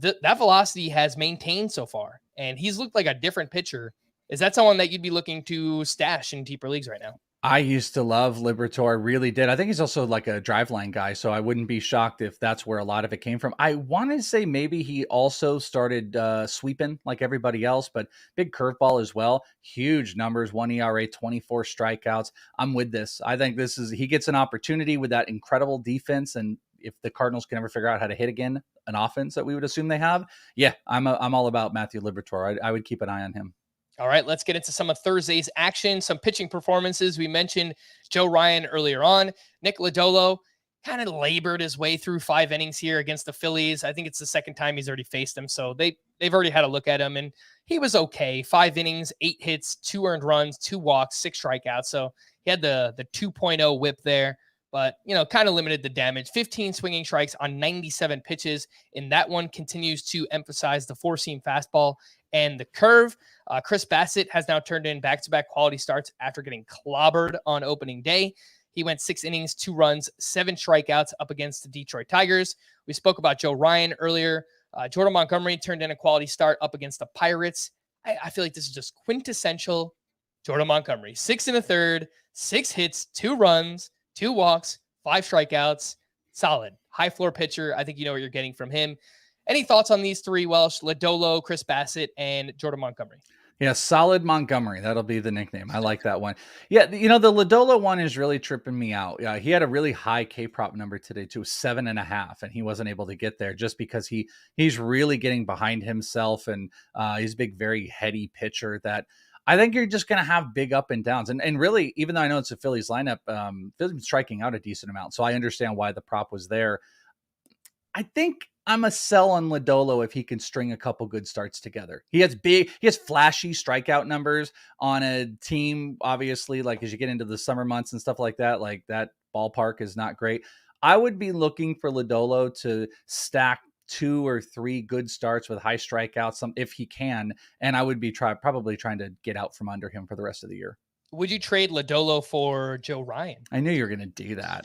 That velocity has maintained so far, and he's looked like a different pitcher. Is that someone that you'd be looking to stash in deeper leagues right now? I used to love Liberatore, really did. I think he's also like a driveline guy, so I wouldn't be shocked if that's where a lot of it came from. I want to say maybe he also started sweeping like everybody else, but big curveball as well. Huge numbers, 1 ERA, 24 strikeouts. I'm with this. I think he gets an opportunity with that incredible defense, and if the Cardinals can ever figure out how to hit again an offense that we would assume they have, yeah, I'm all about Matthew Liberatore. I would keep an eye on him. All right, let's get into some of Thursday's action, some pitching performances. We mentioned Joe Ryan earlier on. Nick Lodolo kind of labored his way through 5 innings here against the Phillies. I think it's the second time he's already faced them, so they've already had a look at him, and he was okay. 5 innings, 8 hits, 2 earned runs, 2 walks, 6 strikeouts. So he had the 2.0 whip there, but kind of limited the damage. 15 swinging strikes on 97 pitches, and that one continues to emphasize the 4-seam fastball and the curve. Chris Bassett has now turned in back-to-back quality starts after getting clobbered on opening day. He went 6 innings, 2 runs, 7 strikeouts up against the Detroit Tigers. We spoke about Joe Ryan earlier. Jordan Montgomery turned in a quality start up against the Pirates. I feel like this is just quintessential Jordan Montgomery. 6 1/3, 6 hits, 2 runs, 2 walks, 5 strikeouts. Solid. High floor pitcher. I think you know what you're getting from him. Any thoughts on these 3, Welsh? Lodolo, Chris Bassett, and Jordan Montgomery. Yeah, solid Montgomery. That'll be the nickname. I like that one. Yeah, the Lodolo one is really tripping me out. Yeah, he had a really high K-prop number today too, 7.5, and he wasn't able to get there just because he's really getting behind himself, and he's a big, very heady pitcher that I think you're just going to have big up and downs. And really, even though I know it's a Phillies lineup, Phillies been striking out a decent amount, so I understand why the prop was there. I think I'm a sell on Lodolo if he can string a couple good starts together. He has flashy strikeout numbers on a team, obviously, like as you get into the summer months and stuff like that ballpark is not great. I would be looking for Lodolo to stack 2 or 3 good starts with high strikeouts if he can, and I would be probably trying to get out from under him for the rest of the year. Would you trade Lodolo for Joe Ryan? I knew you were going to do that.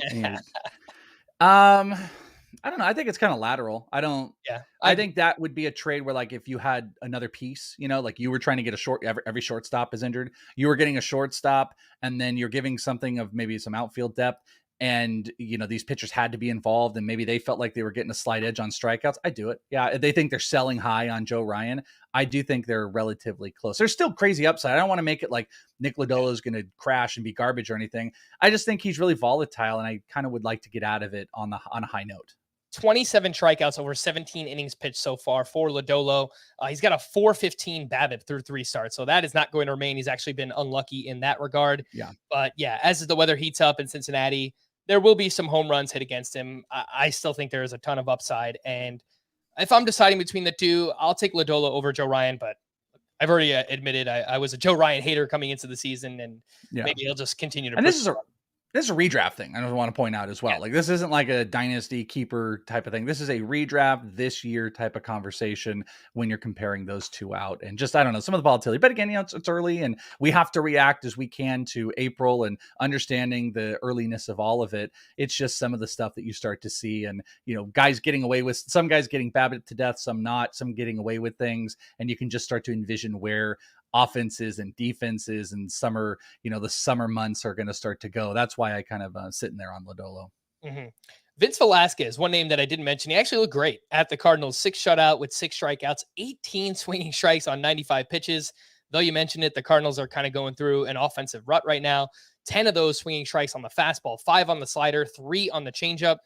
I don't know. I think it's kind of lateral. I think that would be a trade where, like, if you had another piece, like you were trying to get every shortstop is injured. You were getting a shortstop, and then you're giving something of maybe some outfield depth. And, these pitchers had to be involved, and maybe they felt like they were getting a slight edge on strikeouts. I do it. Yeah. They think they're selling high on Joe Ryan. I do think they're relatively close. There's still crazy upside. I don't want to make it like Nick Lodolo is going to crash and be garbage or anything. I just think he's really volatile, and I kind of would like to get out of it on a high note. 27 strikeouts over 17 innings pitched so far for Lodolo. He's got a 4.15 BABIP through 3 starts, so that is not going to remain. He's actually been unlucky in that regard. Yeah. But yeah, as the weather heats up in Cincinnati, there will be some home runs hit against him. I still think there is a ton of upside, and if I'm deciding between the two, I'll take Lodolo over Joe Ryan, but I've already admitted I was a Joe Ryan hater coming into the season, and maybe he'll just continue to. And this is a redraft thing. I just want to point out as well. Like, this isn't like a dynasty keeper type of thing. This is a redraft this year type of conversation when you're comparing those two out, and just, I don't know, some of the volatility, but again, it's early, and we have to react as we can to April and understanding the earliness of all of it. It's just some of the stuff that you start to see, and, guys getting away with, some guys getting BABIP to death, some not, some getting away with things. And you can just start to envision where offenses and defenses and summer, the summer months are going to start to go. That's why I kind of sitting there on Lodolo. Mm-hmm. Vince Velasquez, one name that I didn't mention. He actually looked great at the Cardinals. 6 shutout with 6 strikeouts, 18 swinging strikes on 95 pitches. Though you mentioned it, the Cardinals are kind of going through an offensive rut right now. 10 of those swinging strikes on the fastball, 5 on the slider, 3 on the changeup.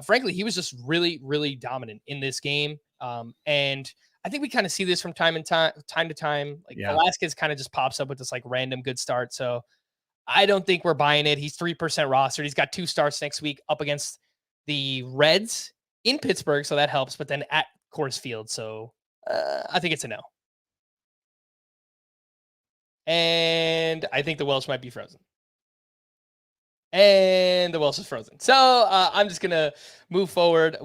Frankly, he was just really, really dominant in this game. And I think we kind of see this from time to time. Like Velasquez kind of just pops up with this like random good start. So I don't think we're buying it. He's 3% rostered. He's got 2 starts next week up against the Reds in Pittsburgh, so that helps. But then at Coors Field, so I think it's a no. And I think the Welsh might be frozen. And the Welsh is frozen. So I'm just going to move forward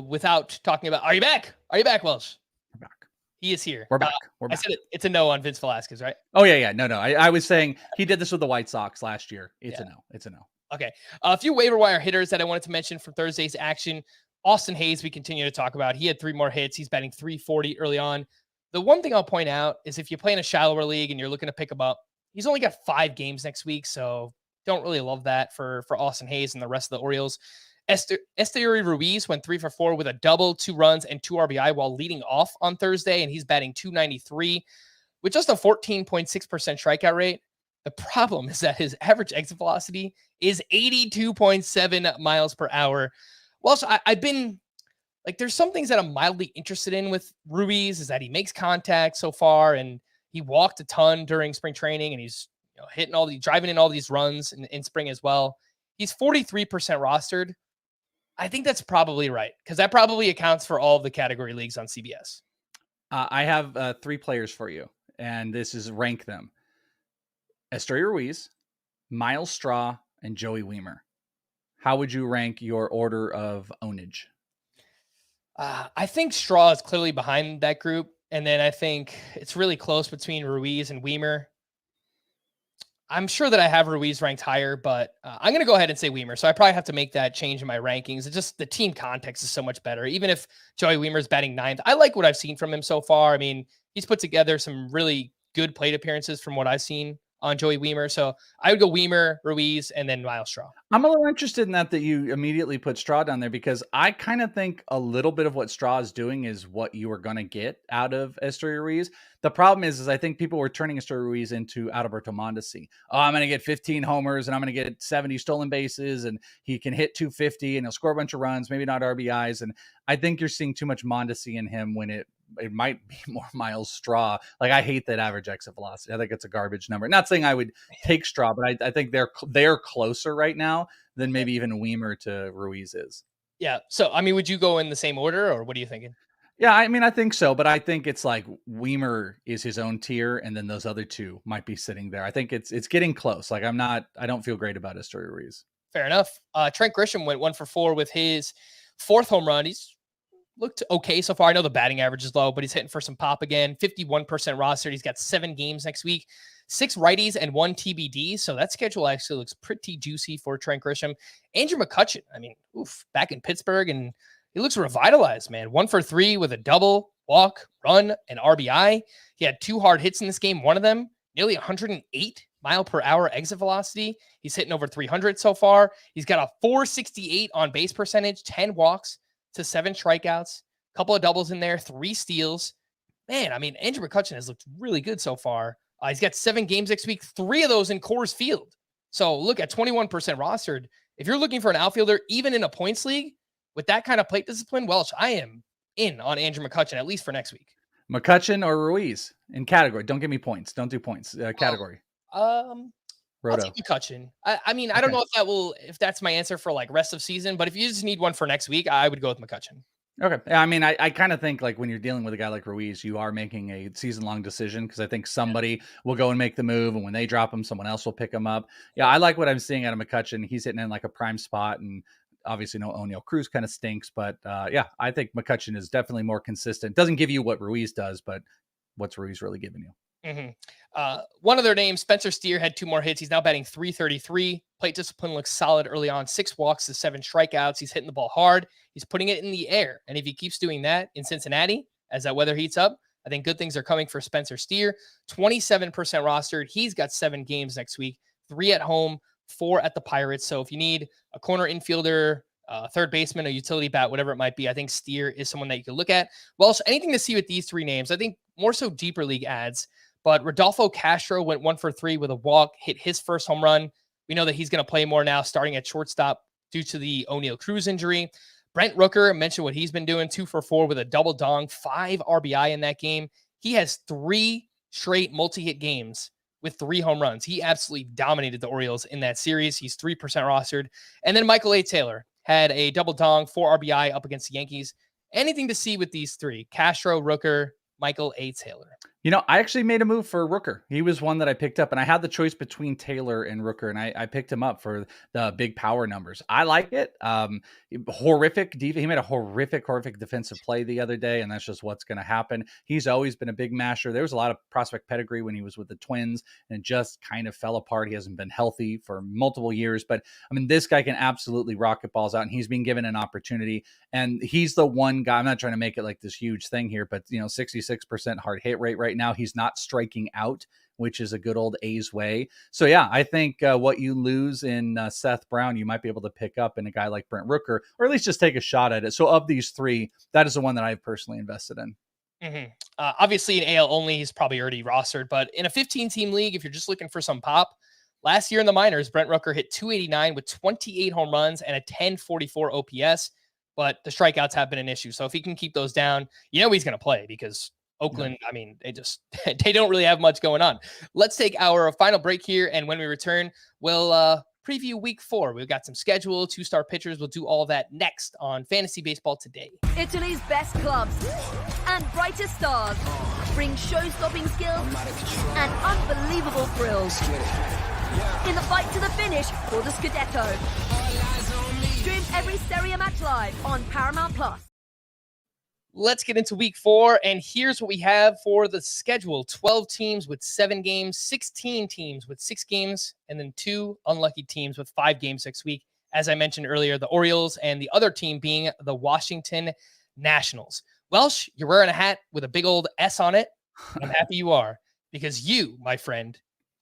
without talking about, are you back? Are you back, Welsh? We're back. He is here. We're back. I said it's a no on Vince Velasquez, right? Oh, yeah. No. I was saying he did this with the White Sox last year. It's a no. It's a no. Okay. A few waiver wire hitters that I wanted to mention from Thursday's action. Austin Hayes, we continue to talk about. He had 3 more hits. He's batting .340 early on. The one thing I'll point out is if you play in a shallower league and you're looking to pick him up, he's only got 5 games next week, so don't really love that for Austin Hayes and the rest of the Orioles. Esteury Ruiz went 3 for 4 with a double, 2 runs, and 2 RBI while leading off on Thursday, and he's batting .293 with just a 14.6% strikeout rate. The problem is that his average exit velocity is 82.7 miles per hour. Well, so I've been like, there's some things that I'm mildly interested in with Ruiz is that he makes contact so far, and he walked a ton during spring training, and he's driving in all these runs in spring as well. He's 43% rostered. I think that's probably right because that probably accounts for all of the category leagues on CBS. I have 3 players for you, and this is rank them. Esteury Ruiz, Miles Straw, and Joey Wiemer. How would you rank your order of ownage? I think Straw is clearly behind that group. And then I think it's really close between Ruiz and Wiemer. I'm sure that I have Ruiz ranked higher, but I'm going to go ahead and say Wiemer. So I probably have to make that change in my rankings. It's just the team context is so much better. Even if Joey Wiemer is batting 9th, I like what I've seen from him so far. I mean, he's put together some really good plate appearances from what I've seen on Joey Wiemer. So I would go Wiemer, Ruiz, and then Miles Straw. I'm a little interested in that you immediately put Straw down there because I kind of think a little bit of what Straw is doing is what you are going to get out of Esteury Ruiz. The problem is I think people were turning Esteury Ruiz into Adalberto Mondesi. Oh, I'm going to get 15 homers and I'm going to get 70 stolen bases and he can hit 250 and he'll score a bunch of runs, maybe not RBIs. And I think you're seeing too much Mondesi in him when it might be more Miles Straw. Like, I hate that average exit velocity. I think it's a garbage number. Not saying I would take Straw, but I think they're closer right now than maybe even Wiemer to Ruiz is. Yeah. So, I mean, would you go in the same order or what are you thinking? Yeah, I mean, I think so, but I think it's like Wiemer is his own tier, and then those other 2 might be sitting there. I think it's getting close. Like, I don't feel great about Esteury Ruiz. Fair enough. Trent Grisham went 1 for 4 with his 4th home run. He's looked okay so far. I know the batting average is low, but he's hitting for some pop again. 51% rostered. He's got 7 games next week, 6 righties and 1 TBD. So that schedule actually looks pretty juicy for Trent Grisham. Andrew McCutchen, I mean, back in Pittsburgh, and he looks revitalized, man. 1 for 3 with a double, walk, run, and RBI. He had 2 hard hits in this game. One of them, nearly 108 mile per hour exit velocity. He's hitting over 300 so far. He's got a 468 on base percentage, 10 walks to 7 strikeouts, a couple of doubles in there, 3 steals. Man, I mean, Andrew McCutchen has looked really good so far. He's got 7 games next week, 3 of those in Coors Field. So look at 21% rostered. If you're looking for an outfielder, even in a points league, with that kind of plate discipline, Welsh, I am in on Andrew McCutchen, at least for next week. McCutchen or Ruiz in category. Don't give me points. Don't do points. Category. I'll take McCutchen. I mean, I don't know if that's my answer for like rest of season, but if you just need one for next week, I would go with McCutchen. Okay. I mean, I kind of think like when you're dealing with a guy like Ruiz, you are making a season-long decision because I think somebody will go and make the move, and when they drop him, someone else will pick him up. Yeah, I like what I'm seeing out of McCutchen. He's hitting in like a prime spot, and obviously no O'Neal Cruz kind of stinks, but yeah, I think McCutchen is definitely more consistent. Doesn't give you what Ruiz does, but what's Ruiz really giving you? One of their names, Spencer Steer, had 2 more hits. He's now batting .333. Plate discipline looks solid early on. 6 walks to 7 strikeouts. He's hitting the ball hard. He's putting it in the air. And if he keeps doing that in Cincinnati, as that weather heats up, I think good things are coming for Spencer Steer. 27% rostered. He's got 7 games next week, 3 at home, 4 at the Pirates. So if you need a corner infielder, third baseman, a utility bat, whatever it might be, I think Steer is someone that you can look at. Welsh, anything to see with these 3 names? I think more so deeper league ads, but Rodolfo Castro went 1 for 3 with a walk, hit his first home run. We know that he's going to play more now, starting at shortstop due to the O'Neal Cruz injury. Brent Rooker, mentioned what he's been doing, 2 for 4 with a double dong, 5 RBI in that game. He has 3 straight multi-hit games with 3 home runs. He absolutely dominated the Orioles in that series. He's 3% rostered. And then Michael A. Taylor had a double dong, 4 RBI up against the Yankees. Anything to see with these 3? Castro, Rooker, Michael A. Taylor. You know, I actually made a move for Rooker. He was one that I picked up, and I had the choice between Taylor and Rooker, and I picked him up for the big power numbers. I like it. Horrific. He made a horrific defensive play the other day, and that's just what's going to happen. He's always been a big masher. There was a lot of prospect pedigree when he was with the Twins, and just kind of fell apart. He hasn't been healthy for multiple years, but I mean, this guy can absolutely rocket balls out, and he's been given an opportunity. And he's the one guy. I'm not trying to make it like this huge thing here, but 66% hard hit rate right now. He's not striking out, which is a good old A's way. So yeah, I think what you lose in Seth Brown, you might be able to pick up in a guy like Brent Rooker, or at least just take a shot at it. So of these 3, that is the one that I've personally invested in. Mm-hmm. Obviously in AL only, he's probably already rostered, but in a 15-team league, if you're just looking for some pop, last year in the minors, Brent Rooker hit 289 with 28 home runs and a 1044 OPS, but the strikeouts have been an issue. So if he can keep those down, he's going to play, because Oakland, I mean, they don't really have much going on. Let's take our final break here, and when we return, we'll preview week 4. We've got some schedule, 2-star pitchers. We'll do all that next on Fantasy Baseball Today. Italy's best clubs and brightest stars bring show-stopping skills and unbelievable thrills in the fight to the finish for the Scudetto. Stream every Serie match live on Paramount Plus. Let's get into week 4, and here's what we have for the schedule. 12 teams with 7 games, 16 teams with 6 games, and then 2 unlucky teams with 5 games next week. As I mentioned earlier, the Orioles, and the other team being the Washington Nationals. Welsh, you're wearing a hat with a big old S on it. I'm happy you are, because you, my friend,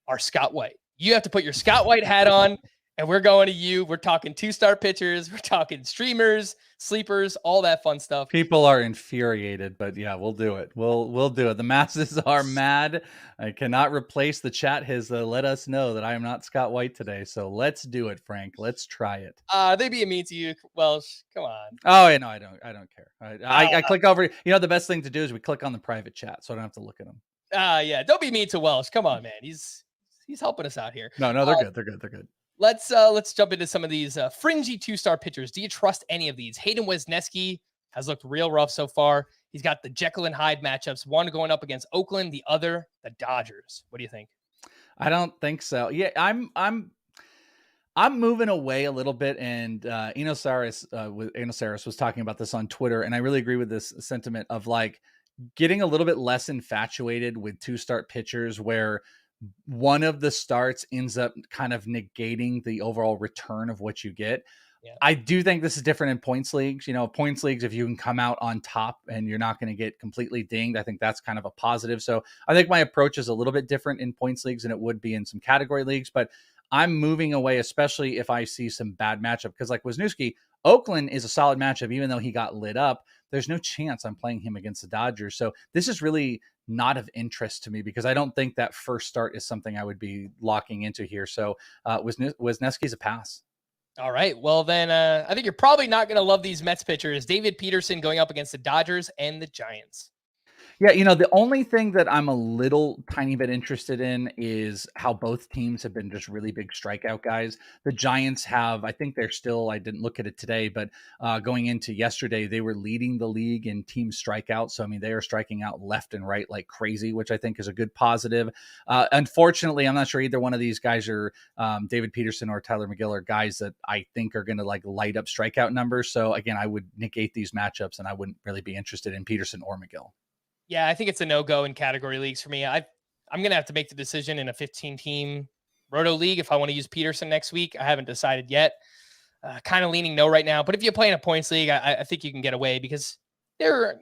are Scott White. You have to put your Scott White hat on, and we're going to you. We're talking 2-star pitchers. We're talking streamers, sleepers, all that fun stuff. People are infuriated, but yeah, we'll do it. We'll do it. The masses are mad. I cannot replace the chat. Has let us know that I am not Scott White today. So let's do it, Frank. Let's try it. They being mean to you, Welsh. Come on. Oh, yeah, no, I don't care. I click over. The best thing to do is we click on the private chat, so I don't have to look at them. Yeah, don't be mean to Welsh. Come on, man. He's helping us out here. No, they're good. They're good. Let's jump into some of these fringy 2-star pitchers. Do you trust any of these? Hayden Wesneski has looked real rough so far. He's got the Jekyll and Hyde matchups, one going up against Oakland, the other the Dodgers. What do you think? I don't think so. Yeah, I'm moving away a little bit, and Eno Saris was talking about this on Twitter, and I really agree with this sentiment of like getting a little bit less infatuated with 2-star pitchers where one of the starts ends up kind of negating the overall return of what you get. Yeah. I do think this is different in points leagues. Points leagues, if you can come out on top and you're not going to get completely dinged, I think that's kind of a positive. So I think my approach is a little bit different in points leagues than it would be in some category leagues, but I'm moving away, especially if I see some bad matchup, because like Wisniewski, Oakland is a solid matchup, even though he got lit up. There's no chance I'm playing him against the Dodgers. So this is really not of interest to me, because I don't think that first start is something I would be locking into here. So Wisniewski's a pass. All right. Well, then I think you're probably not going to love these Mets pitchers. David Peterson going up against the Dodgers and the Giants. Yeah, the only thing that I'm a little tiny bit interested in is how both teams have been just really big strikeout guys. The Giants have, I think they're still, I didn't look at it today, but going into yesterday, they were leading the league in team strikeouts. So, I mean, they are striking out left and right like crazy, which I think is a good positive. Unfortunately, I'm not sure either one of these guys are David Peterson or Tyler McGill are guys that I think are going to like light up strikeout numbers. So again, I would negate these matchups and I wouldn't really be interested in Peterson or McGill. Yeah, I think it's a no-go in category leagues for me. I'm going to have to make the decision in a 15-team roto league if I want to use Peterson next week. I haven't decided yet. Kind of leaning no right now. But if you play in a points league, I think you can get away because they're,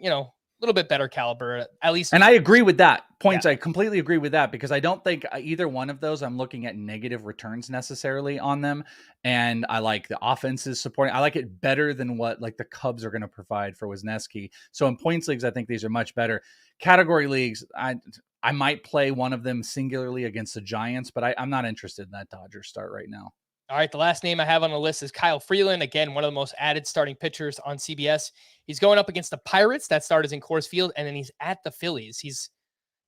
little bit better caliber, at least. And I agree with that. Points, Yeah. I completely agree with that, because I don't think either one of those I'm looking at negative returns necessarily on them. And I like the offenses supporting. I like it better than what like the Cubs are going to provide for Wisniewski. So in points leagues, I think these are much better. Category leagues, I might play one of them singularly against the Giants, but I'm not interested in that Dodgers start right now. All right, the last name I have on the list is Kyle Freeland. Again, one of the most added starting pitchers on CBS. He's going up against the Pirates. That start is in Coors Field, and then he's at the Phillies. He's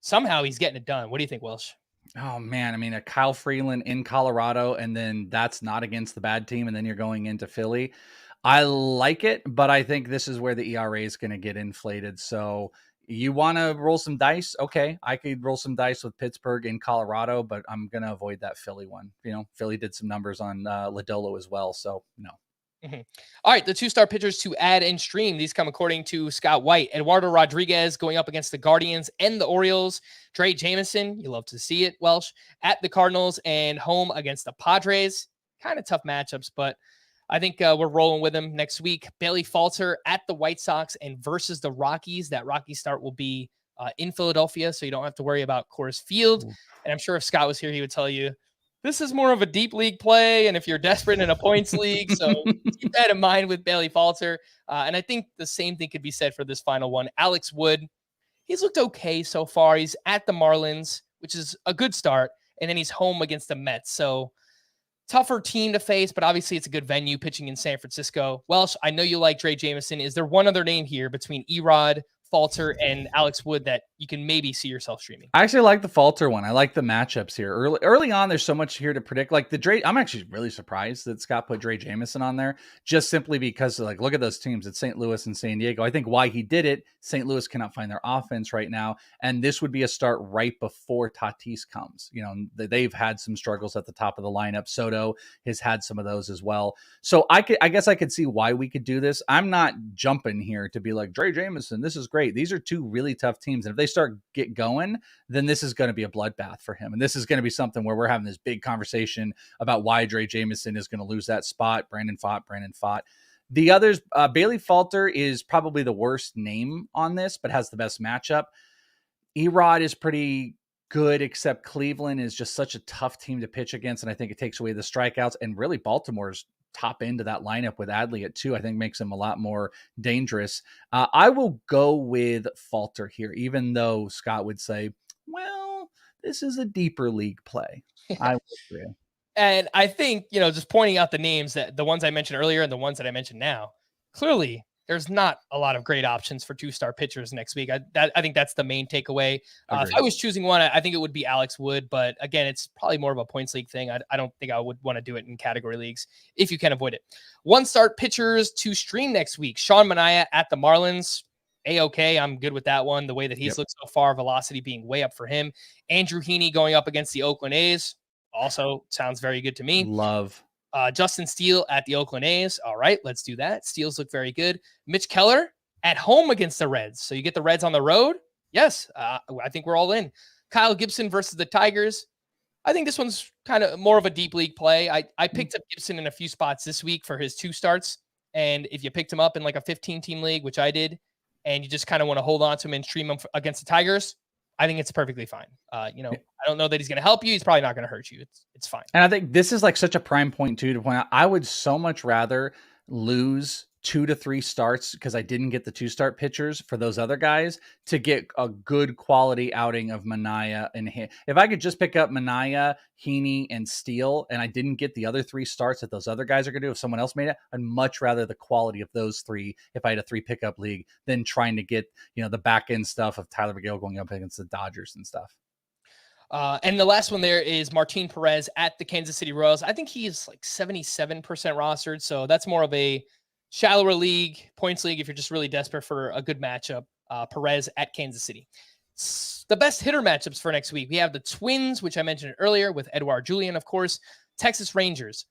getting it done. What do you think, Welsh? Oh man, I mean, a Kyle Freeland in Colorado, and then that's not against the bad team, and then you're going into Philly. I like it, but I think this is where the ERA is going to get inflated. So you want to roll some dice? Okay, I could roll some dice with Pittsburgh in Colorado, but I'm going to avoid that Philly one. Philly did some numbers on Lodolo as well, so no. Mm-hmm. All right, the 2-star pitchers to add and stream. These come according to Scott White. Eduardo Rodriguez going up against the Guardians and the Orioles. Trey Jameson, you love to see it, Welsh, at the Cardinals and home against the Padres. Kind of tough matchups, but I think we're rolling with him next week. Bailey Falter at the White Sox and versus the Rockies. That Rocky start will be in Philadelphia, so you don't have to worry about Coors Field. And I'm sure if Scott was here, he would tell you, this is more of a deep league play, and if you're desperate in a points league, so keep that in mind with Bailey Falter. And I think the same thing could be said for this final one. Alex Wood, he's looked okay so far. He's at the Marlins, which is a good start, and then he's home against the Mets. So tougher team to face, but obviously it's a good venue pitching in San Francisco. Welsh, I know you like Trey Jameson. Is there one other name here between Erod, Falter, and Alex Wood that you can maybe see yourself streaming? I actually like the Falter one. I like the matchups here. Early on, there's so much here to predict. Like the Dre, I'm actually really surprised that Scott put Trey Jameson on there, just simply because, like, look at those teams. It's St. Louis and San Diego. I think why he did it, St. Louis cannot find their offense right now, and this would be a start right before Tatis comes. They've had some struggles at the top of the lineup. Soto has had some of those as well. So I guess I could see why we could do this. I'm not jumping here to be like, Trey Jameson, this is great. These are two really tough teams. And if they start get going, then this is going to be a bloodbath for him. And this is going to be something where we're having this big conversation about why Trey Jameson is going to lose that spot. Brandon Pfaadt. The others, Bailey Falter is probably the worst name on this, but has the best matchup. Erod is pretty good, except Cleveland is just such a tough team to pitch against. And I think it takes away the strikeouts, and really Baltimore's top end of that lineup with Adley at 2, I think makes him a lot more dangerous. I will go with Falter here, even though Scott would say, well, this is a deeper league play. I would agree. And I think, just pointing out the names, that the ones I mentioned earlier and the ones that I mentioned now, clearly there's not a lot of great options for 2-star pitchers next week. I think that's the main takeaway. If I was choosing one, I think it would be Alex Wood. But again, it's probably more of a points league thing. I don't think I would want to do it in category leagues if you can avoid it. 1-star pitchers to stream next week. Sean Manaea at the Marlins. A-okay. I'm good with that one. The way that he's looked so far, velocity being way up for him. Andrew Heaney going up against the Oakland A's. Also sounds very good to me. Love. Justin Steele at the Oakland A's. All right, let's do that. Steele's look very good. Mitch Keller at home against the Reds. So you get the Reds on the road? Yes, I think we're all in. Kyle Gibson versus the Tigers. I think this one's kind of more of a deep league play. I picked up Gibson in a few spots this week for his 2 starts. And if you picked him up in like a 15-team league, which I did, and you just kind of want to hold on to him and stream him against the Tigers, I think it's perfectly fine. I don't know that he's going to help you. He's probably not going to hurt you. It's fine. And I think this is like such a prime point too, to point out, I would so much rather lose 2 to 3 starts because I didn't get the 2-start pitchers for those other guys to get a good quality outing of Manaea and if I could just pick up Manaea, Heaney, and Steele, and I didn't get the other 3 starts that those other guys are going to do if someone else made it, I'd much rather the quality of those 3 if I had a 3 pickup league than trying to get the back end stuff of Tyler McGill going up against the Dodgers and stuff. And the last one there is Martin Perez at the Kansas City Royals. I think he is like 77% rostered, so that's more of a shallower league, points league, if you're just really desperate for a good matchup. Perez at Kansas City. The best hitter matchups for next week. We have the Twins, which I mentioned earlier with Edouard Julien, of course. Texas Rangers,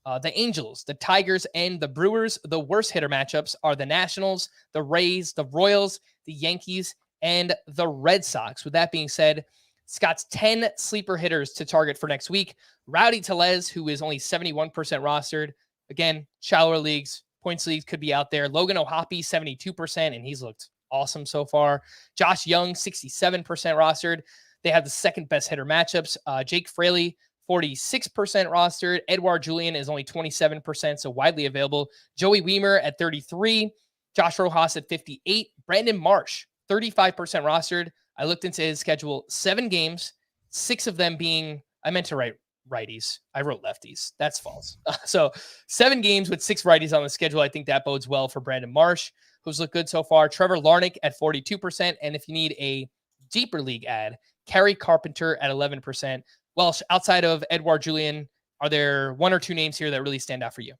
the Angels, the Tigers, and the Brewers. The worst hitter matchups are the Nationals, the Rays, the Royals, the Yankees, and the Red Sox. With that being said, Scott's 10 sleeper hitters to target for next week. Rowdy Tellez, who is only 71% rostered. Again, shallower leagues, points leagues could be out there. Logan O'Hoppe, 72%, and he's looked awesome so far. Josh Young, 67% rostered. They have the second best hitter matchups. Jake Fraley, 46% rostered. Edouard Julien is only 27%, so widely available. Joey Wiemer at 33. Josh Rojas at 58. Brandon Marsh, 35% rostered. I looked into his schedule, 7 games, 6 of them being, I meant to write righties. I wrote lefties. That's false. So 7 games with 6 righties on the schedule. I think that bodes well for Brandon Marsh, who's looked good so far. Trevor Larnach at 42%. And if you need a deeper league ad, Kerry Carpenter at 11%. Welsh, outside of Edouard Julien, are there 1 or 2 names here that really stand out for you?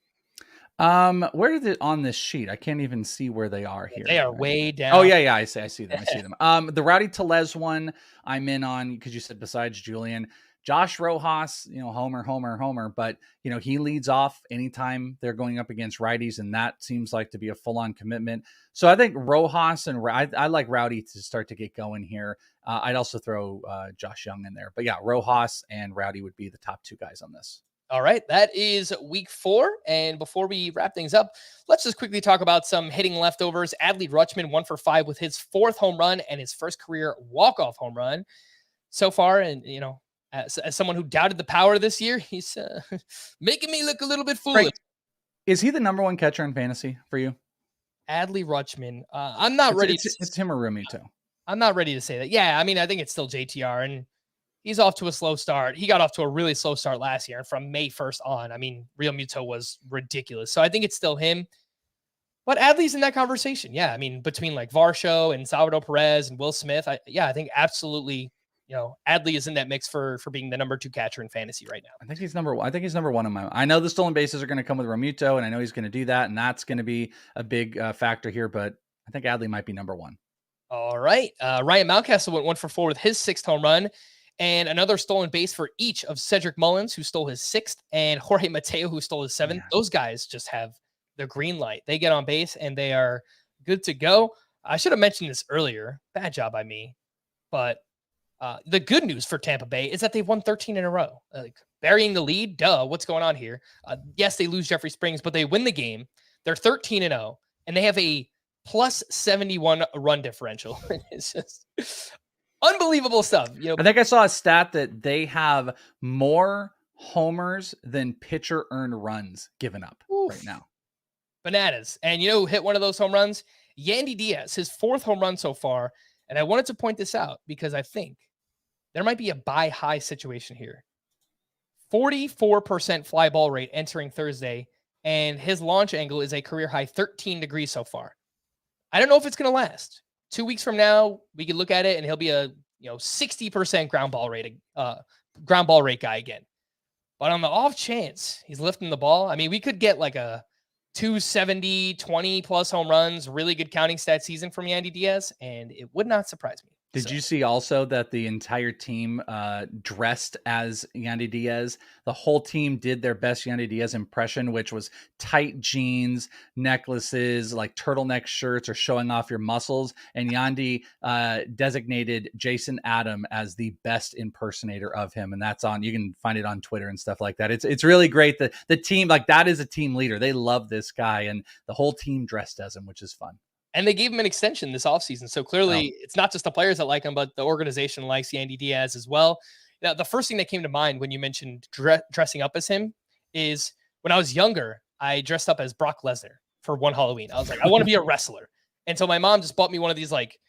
Where is it on this sheet? I can't even see where they are here. They are way down. Oh yeah. I see them. The Rowdy Tellez one I'm in on, because you said besides Julian. Josh Rojas, homer, but he leads off anytime they're going up against righties, and that seems like to be a full-on commitment. So I think Rojas and I like Rowdy to start to get going here. I'd also throw Josh Young in there, but yeah, Rojas and Rowdy would be the top 2 guys on this. All right, that is week 4. And before we wrap things up, let's just quickly talk about some hitting leftovers. Adley Rutschman, 1 for 5 with his 4th home run and his first career walk-off home run so far. And, as someone who doubted the power this year, he's making me look a little bit foolish. Right. Is he the number 1 catcher in fantasy for you? Adley Rutschman. I'm not ready. It's him or Rumi too. I'm not ready to say that. Yeah, I mean, I think it's still JTR, and he's off to a slow start. He got off to a really slow start last year. And from May 1st on, I mean, Real Muto was ridiculous. So I think it's still him. But Adley's in that conversation. Yeah, I mean, between like Varsho and Salvador Perez and Will Smith, I think absolutely, Adley is in that mix for being the number 2 catcher in fantasy right now. I think he's number 1. I think he's number 1 in my. I know the stolen bases are going to come with Romuto, and I know he's going to do that, and that's going to be a big factor here. But I think Adley might be number 1. All right, Ryan Mountcastle went 1 for 4 with his 6th home run, and another stolen base for each of Cedric Mullins, who stole his 6th, and Jorge Mateo, who stole his 7th. Yeah. Those guys just have the green light. They get on base and they are good to go. I should have mentioned this earlier. Bad job by me, but. The good news for Tampa Bay is that they've won 13 in a row, burying the lead. Duh. What's going on here? Yes, they lose Jeffrey Springs, but they win the game. They're 13-0, and they have a plus 71 run differential. It's just unbelievable stuff. I think I saw a stat that they have more homers than pitcher earned runs given up right now. Bananas. And who hit one of those home runs? Yandy Diaz, his 4th home run so far. And I wanted to point this out because I think there might be a buy high situation here. 44% fly ball rate entering Thursday, and his launch angle is a career high 13 degrees so far. I don't know if it's going to last. 2 weeks from now, we could look at it and he'll be a 60% ground ball rate guy again. But on the off chance he's lifting the ball, I mean, we could get like a 270, 20 plus home runs, really good counting stat season from Yandy Diaz, and it would not surprise me. Did you see also that the entire team dressed as Yandy Diaz? The whole team did their best Yandy Diaz impression, which was tight jeans, necklaces, like turtleneck shirts or showing off your muscles. And Yandy designated Jason Adam as the best impersonator of him. And that's you can find it on Twitter and stuff like that. It's really great that the team, like that is a team leader. They love this guy and the whole team dressed as him, which is fun. And they gave him an extension this offseason. So clearly it's not just the players that like him, but the organization likes Yandy Diaz as well. Now, the first thing that came to mind when you mentioned dressing up as him is when I was younger, I dressed up as Brock Lesnar for one Halloween. I was like, I want to be a wrestler. And so my mom just bought me one of these, like,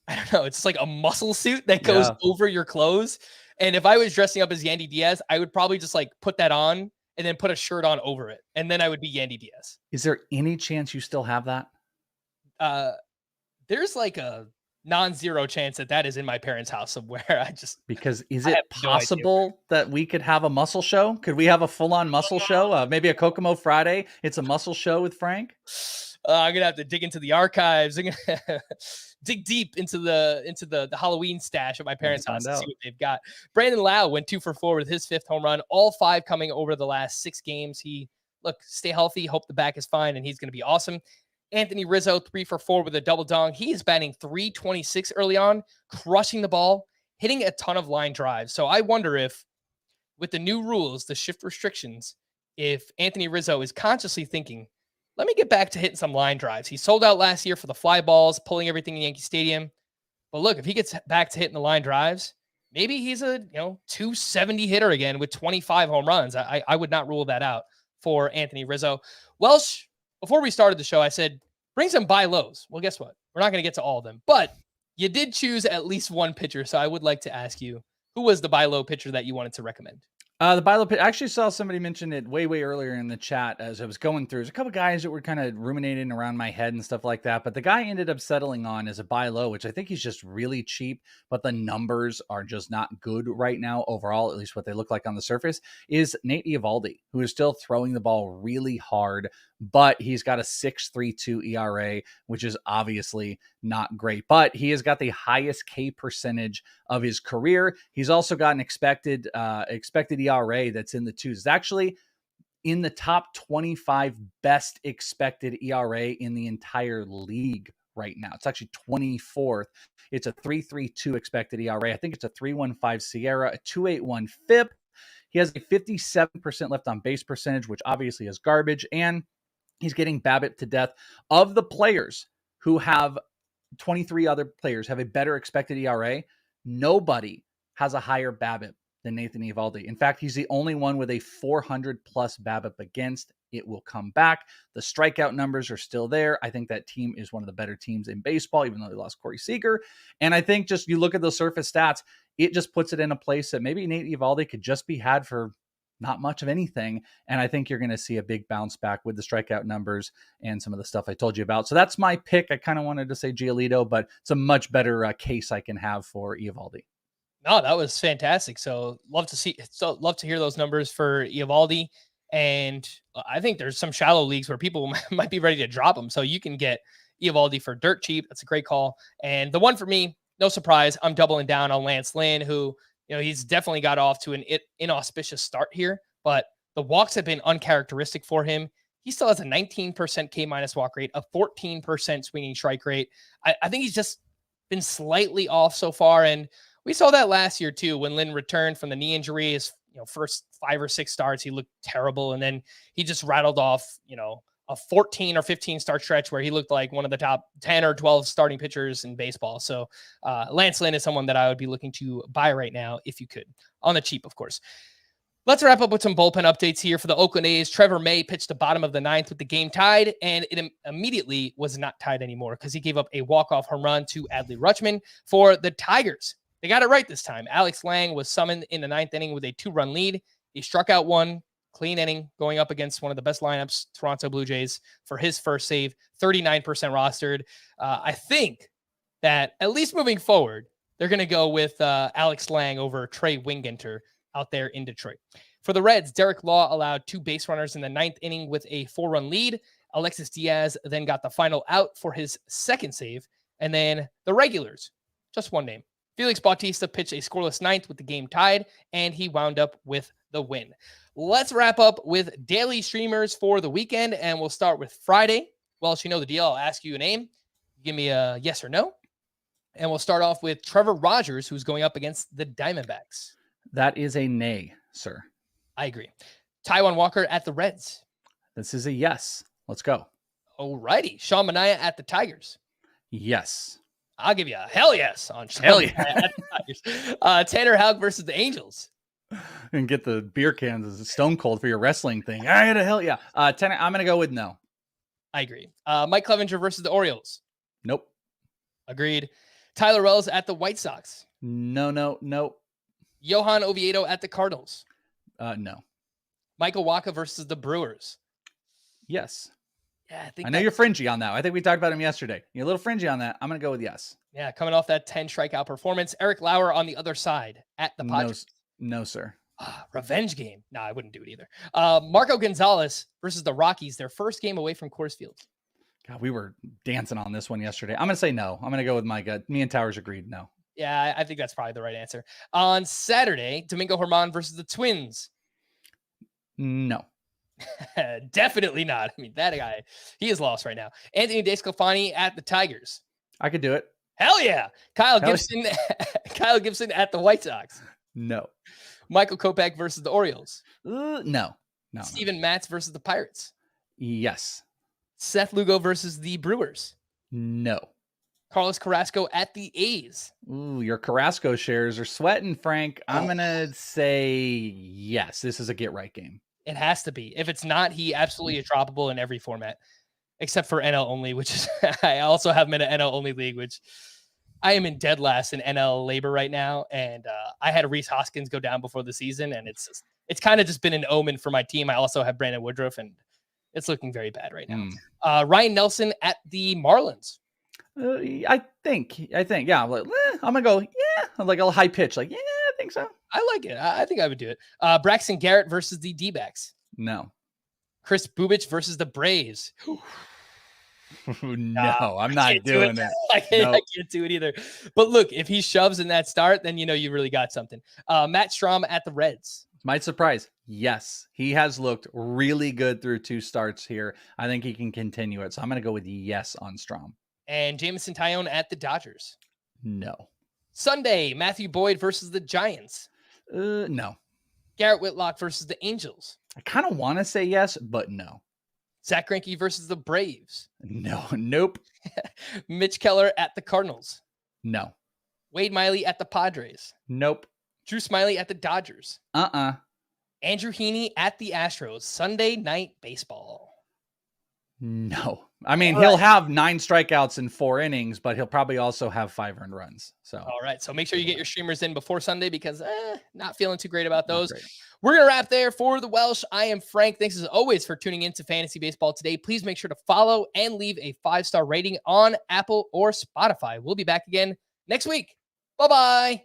I don't know, it's like a muscle suit that goes over your clothes. And if I was dressing up as Yandy Diaz, I would probably just like put that on and then put a shirt on over it. And then I would be Yandy Diaz. Is there any chance you still have that? There's like a non-zero chance that is in my parents' house somewhere. Because is it possible that we could have a muscle show? Could we have a full-on muscle show? Maybe a Kokomo Friday. It's a muscle show with Frank. I'm gonna have to dig into the archives. I'm gonna dig deep into the Halloween stash at my parents' house to see what they've got. Brandon Lau went 2 for 4 with his 5th home run. All 5 coming over the last 6 games. Stay healthy. Hope the back is fine, and he's gonna be awesome. Anthony Rizzo, 3 for 4 with a double dong. He is batting .326 early on, crushing the ball, hitting a ton of line drives. So I wonder if, with the new rules, the shift restrictions, if Anthony Rizzo is consciously thinking, let me get back to hitting some line drives. He sold out last year for the fly balls, pulling everything in Yankee Stadium. But look, if he gets back to hitting the line drives, maybe he's a 270 hitter again with 25 home runs. I would not rule that out for Anthony Rizzo. Welsh, before we started the show, I said, bring some buy lows. Well, guess what? We're not going to get to all of them. But you did choose at least one pitcher, so I would like to ask you, who was the buy low pitcher that you wanted to recommend? The buy low pitch. I actually saw somebody mention it way earlier in the chat as I was going through. There's a couple guys that were kind of ruminating around my head and stuff like that. But the guy I ended up settling on as a buy low, which I think he's just really cheap, but the numbers are just not good right now overall, at least what they look like on the surface, is Nate Eovaldi, who is still throwing the ball really hard, but he's got a 6.32 ERA, which is obviously not great. But he has got the highest K percentage of his career. He's also got an expected ERA that's in the twos. It's actually in the top 25 best expected ERA in the entire league right now. It's actually 24th. It's a 3.32 expected ERA. I think it's a 3.15 Sierra, a 2.81 FIP. He has a 57% left on base percentage, which obviously is garbage. And he's getting BABIP to death. Of the players who have 23 other players have a better expected ERA, nobody has a higher BABIP than Nathan Eovaldi. In fact, he's the only one with a 400 plus BABIP against. It will come back. The strikeout numbers are still there. I think that team is one of the better teams in baseball, even though they lost Corey Seager. And I think just you look at those surface stats, it just puts it in a place that maybe Nate Eovaldi could just be had for not much of anything. And I think you're going to see a big bounce back with the strikeout numbers and some of the stuff I told you about. So that's my pick. I kind of wanted to say Giolito, but it's a much better case I can have for Eovaldi. No, that was fantastic. So love to hear those numbers for Eovaldi. And I think there's some shallow leagues where people might be ready to drop him. So you can get Eovaldi for dirt cheap. That's a great call. And the one for me, no surprise, I'm doubling down on Lance Lynn, who, he's definitely got off to an inauspicious start here, but the walks have been uncharacteristic for him. He still has a 19% K- walk rate, a 14% swinging strike rate. I think he's just been slightly off so far. And we saw that last year too, when Lynn returned from the knee injury. His first 5 or 6 starts, he looked terrible. And then he just rattled off, a 14 or 15 start stretch where he looked like one of the top 10 or 12 starting pitchers in baseball. So Lance Lynn is someone that I would be looking to buy right now if you could, on the cheap, of course. Let's wrap up with some bullpen updates here for the Oakland A's. Trevor May pitched the bottom of the 9th with the game tied, and it immediately was not tied anymore because he gave up a walk-off home run to Adley Rutschman for the Tigers. They got it right this time. Alex Lang was summoned in the 9th inning with a 2-run lead. He struck out one. Clean inning going up against one of the best lineups, Toronto Blue Jays, for his first save, 39% rostered. I think that at least moving forward, they're going to go with Alex Lang over Trey Wingenter out there in Detroit. For the Reds, Derek Law allowed 2 base runners in the 9th inning with a 4-run lead. Alexis Diaz then got the final out for his second save. And then the regulars, just one name. Felix Bautista pitched a scoreless 9th with the game tied, and he wound up with the win. Let's wrap up with daily streamers for the weekend, and we'll start with Friday. Well, you know the deal. I'll ask you a name. Give me a yes or no. And we'll start off with Trevor Rogers, who's going up against the Diamondbacks. That is a nay, sir. I agree. Taijuan Walker at the Reds. This is a yes. Let's go. All righty. Sean Manaea at the Tigers. Yes. I'll give you a hell yes on Sean hell yeah. at the Tigers. Tanner Houck versus the Angels. And get the beer cans as a Stone Cold for your wrestling thing. I had a hell yeah. Tanner, I'm going to go with no. I agree. Mike Clevenger versus the Orioles. Nope. Agreed. Tyler Wells at the White Sox. No. Johan Oviedo at the Cardinals. No. Michael Wacha versus the Brewers. Yes. Yeah, I know you're fringy on that. I think we talked about him yesterday. You're a little fringy on that. I'm going to go with yes. Yeah, coming off that 10 strikeout performance. Eric Lauer on the other side at the Padres. No, sir. Revenge game. No, I wouldn't do it either. Marco Gonzalez versus the Rockies. Their first game away from Coors Field. God, we were dancing on this one yesterday. I'm going to say no. I'm going to go with my gut. Me and Towers agreed no. Yeah, I think that's probably the right answer. On Saturday, Domingo Germán versus the Twins. No. Definitely not. I mean, that guy, he is lost right now. Anthony DeSclafani at the Tigers. I could do it. Hell yeah. Kyle Gibson at the White Sox. No. Michael Kopech versus the Orioles. No. Steven Matz versus the Pirates. Yes. Seth Lugo versus the Brewers. No. Carlos Carrasco at the A's. Ooh, your Carrasco shares are sweating, Frank. I'm going to say yes. This is a get-right game. It has to be. If it's not, he absolutely is droppable in every format, except for NL only, which is I also have him in an NL only league, which I am in dead last in NL labor right now. And I had Reese Hoskins go down before the season, and it's kind of just been an omen for my team. I also have Brandon Woodruff, and it's looking very bad right now. Ryan Nelson at the Marlins. I think, yeah. I'm gonna go, yeah, like a high pitch, like, yeah, I think so. I like it. I think I would do it. Braxton Garrett versus the D-backs. No. Chris Bubich versus the Braves. No, I'm not doing that. I can't do it either. But look, if he shoves in that start, then you really got something. Matt Strahm at the Reds. Might surprise. Yes, he has looked really good through 2 starts here. I think he can continue it. So I'm going to go with yes on Strahm. And Jameson Taillon at the Dodgers. No. Sunday, Matthew Boyd versus the Giants. No. Garrett Whitlock versus the Angels. I kind of want to say yes, but no. Zach Greinke versus the Braves. No. Nope. Mitch Keller at the Cardinals. No. Wade Miley at the Padres. Nope. Drew Smyly at the Dodgers. Andrew Heaney at the Astros. Sunday Night Baseball. No. I mean, he'll have 9 strikeouts in 4 innings, but he'll probably also have 5 earned runs. So, all right. So make sure you get your streamers in before Sunday because not feeling too great about those. We're going to wrap there for the Welsh. I am Frank. Thanks as always for tuning into Fantasy Baseball today. Please make sure to follow and leave a 5-star rating on Apple or Spotify. We'll be back again next week. Bye-bye.